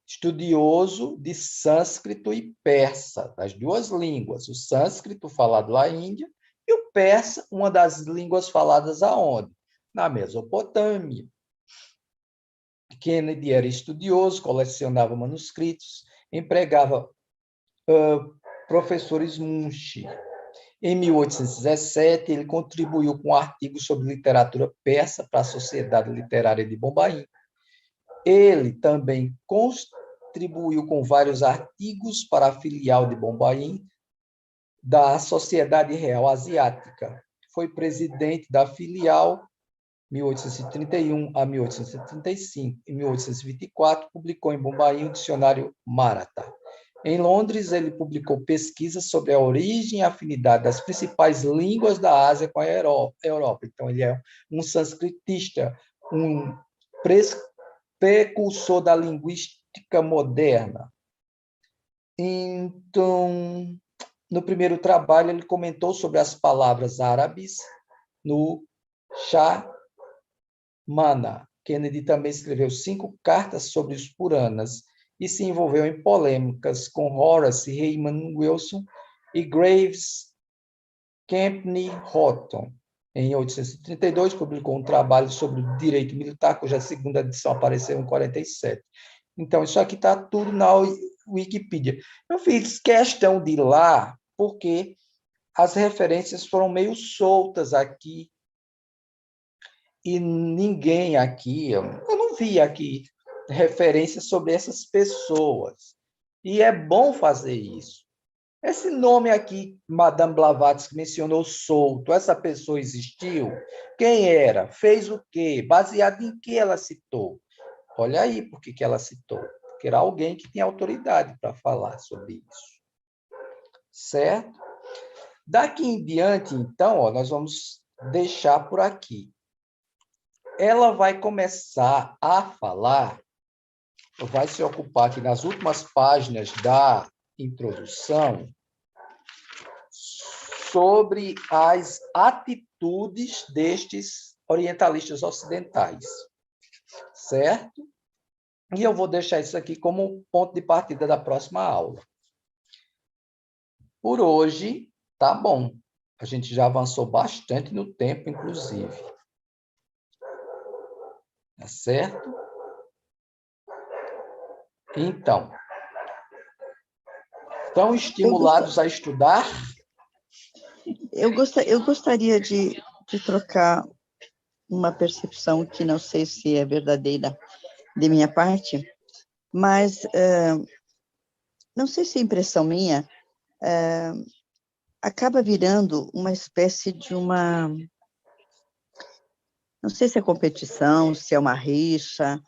Estudioso de sânscrito e persa, das duas línguas. O sânscrito falado lá na Índia e o persa, uma das línguas faladas aonde? Na Mesopotâmia. Kennedy era estudioso, colecionava manuscritos, empregava professores Munshi. Em 1817, ele contribuiu com artigos sobre literatura persa para a Sociedade Literária de Bombaim. Ele também contribuiu com vários artigos para a filial de Bombaim da Sociedade Real Asiática. Foi presidente da filial 1831 a 1835. Em 1824, publicou em Bombaim o dicionário Maratha. Em Londres, ele publicou pesquisas sobre a origem e afinidade das principais línguas da Ásia com a Europa. Então, ele é um sanskritista, um precursor da linguística moderna. Então, no primeiro trabalho, ele comentou sobre as palavras árabes no Shahmana. Kennedy também escreveu 5 cartas sobre os Puranas e se envolveu em polêmicas com Horace Hayman Wilson e Graves Campney Houghton. Em 1832, publicou um trabalho sobre o direito militar, cuja segunda edição apareceu em 47. Então, isso aqui está tudo na Wikipedia. Eu fiz questão de ir lá, porque as referências foram meio soltas aqui, e ninguém aqui, eu não vi aqui referências sobre essas pessoas. E é bom fazer isso. Esse nome aqui, Madame Blavatsky mencionou solto, essa pessoa existiu? Quem era? Fez o quê? Baseado em que ela citou? Olha aí por que ela citou. Porque era alguém que tinha autoridade para falar sobre isso. Certo? Daqui em diante, então, ó, nós vamos deixar por aqui. Ela vai começar a falar, vai se ocupar aqui nas últimas páginas da introdução sobre as atitudes destes orientalistas ocidentais, certo? E eu vou deixar isso aqui como ponto de partida da próxima aula. Por hoje, tá bom. A gente já avançou bastante no tempo, inclusive. Tá certo? Então, estão estimulados a estudar? Eu gostaria de trocar uma percepção que não sei se é verdadeira de minha parte, mas não sei se é impressão minha, acaba virando uma espécie de uma, não sei se é competição, se é uma rixa,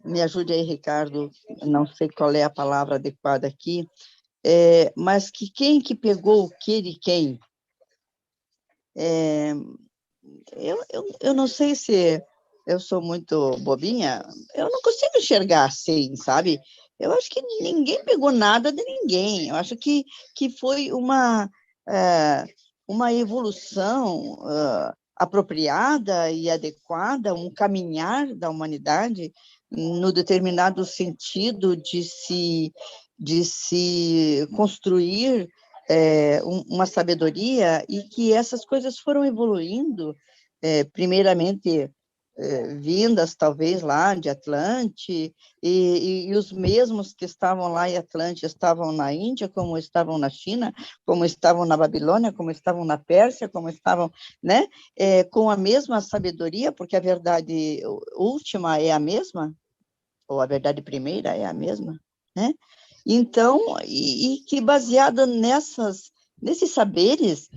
me ajude aí, Ricardo, não sei qual é a palavra adequada aqui, mas que quem que pegou o que de quem? eu não sei se eu sou muito bobinha, eu não consigo enxergar assim, sabe? Eu acho que ninguém pegou nada de ninguém. Eu acho que foi uma evolução apropriada e adequada, um caminhar da humanidade no determinado sentido de se construir uma sabedoria, e que essas coisas foram evoluindo, primeiramente vindas talvez lá de Atlante, e os mesmos que estavam lá em Atlante estavam na Índia, como estavam na China, como estavam na Babilônia, como estavam na Pérsia, como estavam, né, com a mesma sabedoria, porque a verdade última é a mesma, ou a verdade primeira é a mesma, né? Então, e que baseado nesses saberes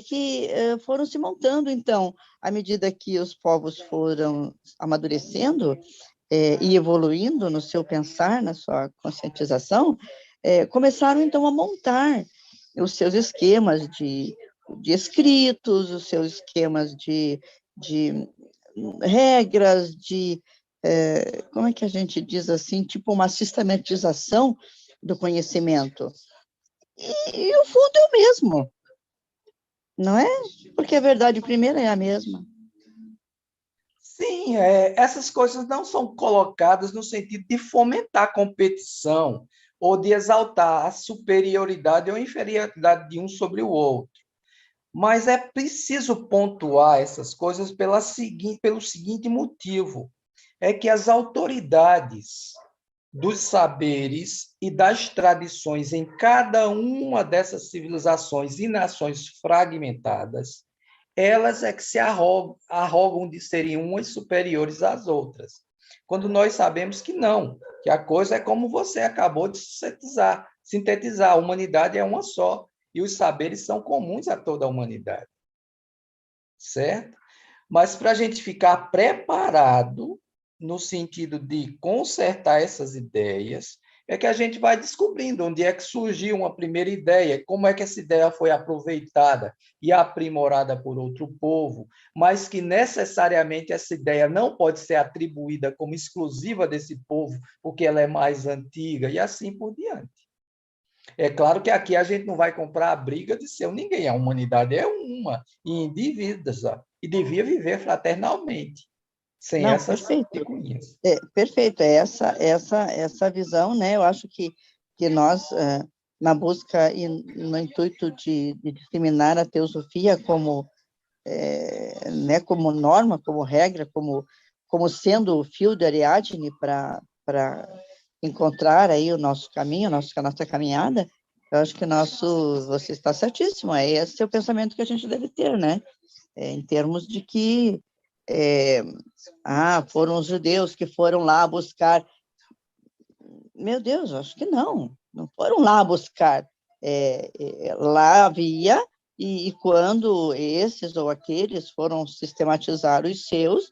que foram se montando, então, à medida que os povos foram amadurecendo e evoluindo no seu pensar, na sua conscientização, começaram, então, a montar os seus esquemas de escritos, os seus esquemas de regras, como é que a gente diz assim, tipo uma sistematização do conhecimento. E o fundo é o mesmo, não é? Porque a verdade primeira é a mesma. Sim, essas coisas não são colocadas no sentido de fomentar a competição ou de exaltar a superioridade ou inferioridade de um sobre o outro. Mas é preciso pontuar essas coisas pelo seguinte motivo: é que as autoridades dos saberes e das tradições em cada uma dessas civilizações e nações fragmentadas, elas é que se arrogam de serem umas superiores às outras, quando nós sabemos que não, que a coisa é como você acabou de sintetizar, a humanidade é uma só, e os saberes são comuns a toda a humanidade, certo? Mas para a gente ficar preparado, no sentido de consertar essas ideias, é que a gente vai descobrindo onde é que surgiu uma primeira ideia, como é que essa ideia foi aproveitada e aprimorada por outro povo, mas que necessariamente essa ideia não pode ser atribuída como exclusiva desse povo, porque ela é mais antiga, e assim por diante. É claro que aqui a gente não vai comprar a briga de ser ninguém, a humanidade é uma, e indivíduos, e devia viver fraternalmente, sem Não, essas perfeito. picuinhas. Perfeito, é essa visão, né? Eu acho que nós, na busca e no intuito de disseminar a teosofia como, né, como norma, como regra, como sendo o fio de Ariadne para encontrar aí o nosso caminho, a nossa caminhada, eu acho que você está certíssimo, esse é o pensamento que a gente deve ter, né? Em termos de que foram os judeus que foram lá buscar. Meu Deus, acho que não foram lá buscar. Lá havia, e quando esses ou aqueles foram sistematizar os seus,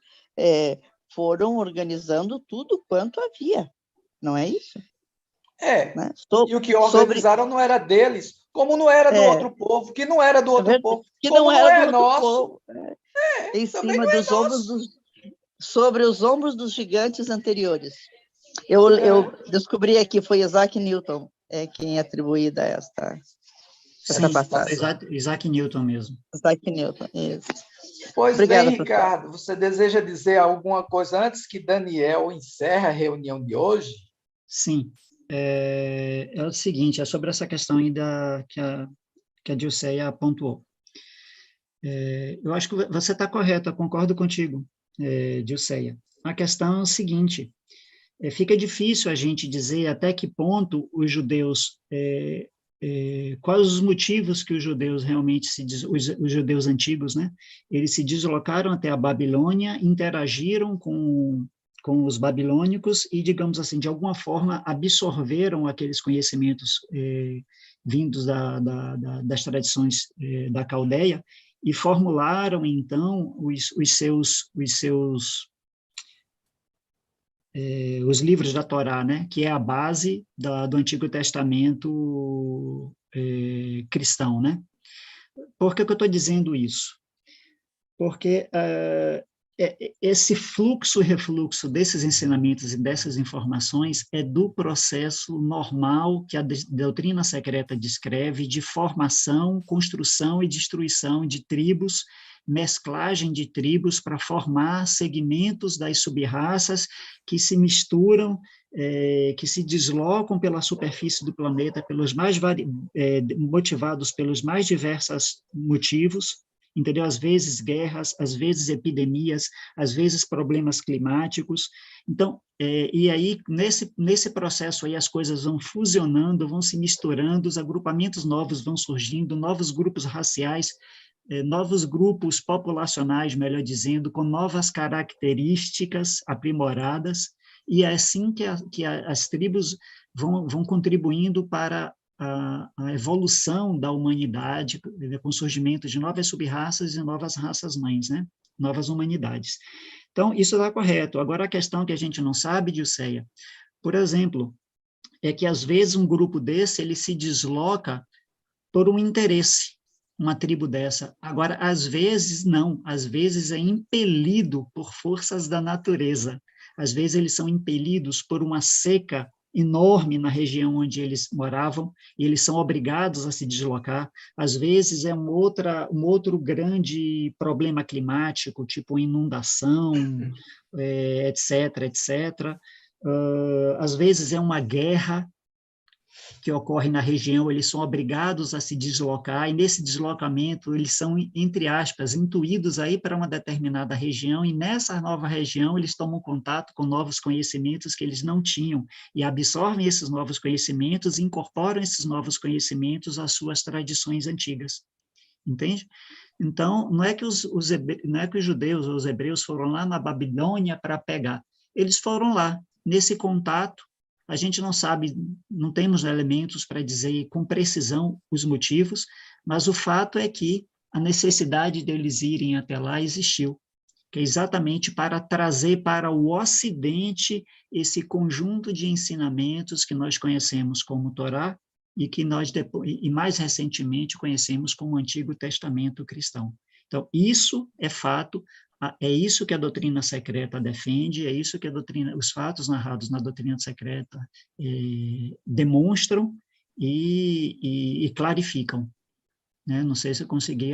foram organizando tudo quanto havia, não é isso? Né? E o que organizaram não era deles, como não era do outro povo, que não era do outro povo, que como não não era do é outro nosso. povo, em Também cima não é dos ombros nosso. sobre os ombros dos gigantes anteriores. Eu descobri aqui, foi Isaac Newton quem é atribuída essa Sim, passagem. Isaac Newton mesmo. Isaac Newton, isso. Pois Obrigada, bem, professor. Ricardo, você deseja dizer alguma coisa antes que Daniel encerre a reunião de hoje? Sim, é o seguinte, é sobre essa questão ainda que a Dilceia pontuou. Eu acho que você está correto, eu concordo contigo, Dilceia. A questão é o seguinte, fica difícil a gente dizer até que ponto os judeus, quais os motivos que os judeus realmente, os judeus antigos, né, eles se deslocaram até a Babilônia, interagiram com os babilônicos e, digamos assim, de alguma forma absorveram aqueles conhecimentos vindos das tradições da Caldeia e formularam, então, os livros da Torá, né, que é a base do Antigo Testamento cristão, né? Por que eu estou dizendo isso? porque esse fluxo e refluxo desses ensinamentos e dessas informações é do processo normal que a doutrina secreta descreve de formação, construção e destruição de tribos, mesclagem de tribos para formar segmentos das sub-raças que se misturam, que se deslocam pela superfície do planeta motivados pelos mais diversos motivos, entendeu? Às vezes guerras, às vezes epidemias, às vezes problemas climáticos. Então, e aí, nesse processo aí, as coisas vão fusionando, vão se misturando, os agrupamentos novos vão surgindo, novos grupos raciais, novos grupos populacionais, melhor dizendo, com novas características aprimoradas, e é assim que as tribos vão contribuindo para a evolução da humanidade, com o surgimento de novas sub-raças e novas raças-mães, né? Novas humanidades. Então, isso está correto. Agora, a questão que a gente não sabe, Dilceia, por exemplo, é que, às vezes, um grupo desse, ele se desloca por um interesse, uma tribo dessa. Agora, às vezes, não. Às vezes, é impelido por forças da natureza. Às vezes, eles são impelidos por uma seca enorme na região onde eles moravam, e eles são obrigados a se deslocar. Às vezes é um outro grande problema climático, tipo inundação, etc., etc. Às vezes é uma guerra que ocorre na região, eles são obrigados a se deslocar, e nesse deslocamento eles são, entre aspas, intuídos aí para uma determinada região, e nessa nova região eles tomam contato com novos conhecimentos que eles não tinham, e absorvem esses novos conhecimentos, e incorporam esses novos conhecimentos às suas tradições antigas. Entende? Então, não é que os judeus ou os hebreus foram lá na Babilônia para pegar, eles foram lá, nesse contato. A gente não sabe, não temos elementos para dizer com precisão os motivos, mas o fato é que a necessidade deles irem até lá existiu, que é exatamente para trazer para o Ocidente esse conjunto de ensinamentos que nós conhecemos como Torá e que nós, e mais recentemente, conhecemos como Antigo Testamento cristão. Então, isso é fato. É isso que a doutrina secreta defende, é isso que os fatos narrados na doutrina secreta demonstram e clarificam. Né? Não sei se eu consegui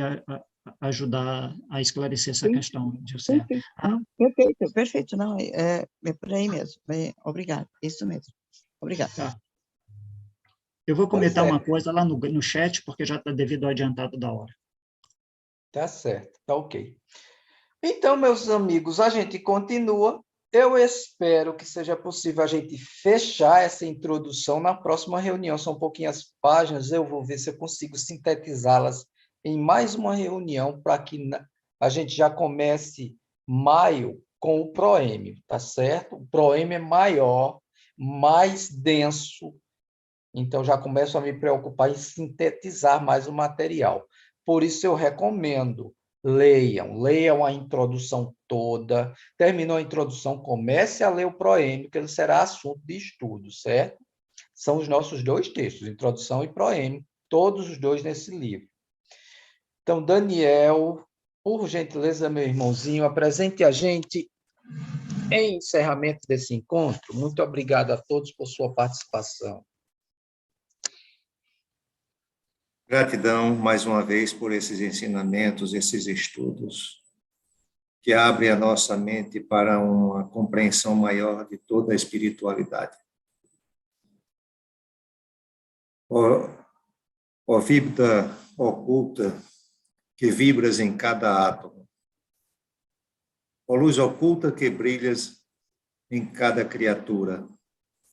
ajudar a esclarecer essa questão, Gilce. Perfeito, perfeito, perfeito, não, é por aí mesmo. Obrigado, isso mesmo. Obrigado. Tá. Eu vou comentar uma coisa lá no chat, porque já está devido ao adiantado da hora. Tá certo, tá ok. Então, meus amigos, a gente continua. Eu espero que seja possível a gente fechar essa introdução na próxima reunião. São pouquinhas páginas, eu vou ver se eu consigo sintetizá-las em mais uma reunião para que a gente já comece maio com o proêmio, tá certo? O proêmio é maior, mais denso, então já começo a me preocupar em sintetizar mais o material. Por isso eu recomendo, leiam a introdução toda, terminou a introdução, comece a ler o proêmio, que ele será assunto de estudo, certo? São os nossos dois textos, introdução e proêmio, todos os dois nesse livro. Então, Daniel, por gentileza, meu irmãozinho, apresente a gente em encerramento desse encontro. Muito obrigado a todos por sua participação. Gratidão, mais uma vez, por esses ensinamentos, esses estudos, que abrem a nossa mente para uma compreensão maior de toda a espiritualidade. Ó vida oculta, que vibras em cada átomo. Ó luz oculta que brilhas em cada criatura.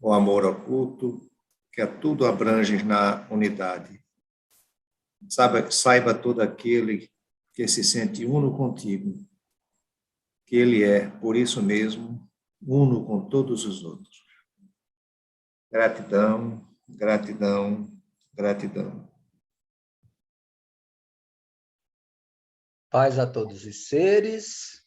Ó amor oculto, que a tudo abranges na unidade. Saiba todo aquele que se sente uno contigo, que ele é, por isso mesmo, uno com todos os outros. Gratidão, gratidão, gratidão. Paz a todos os seres.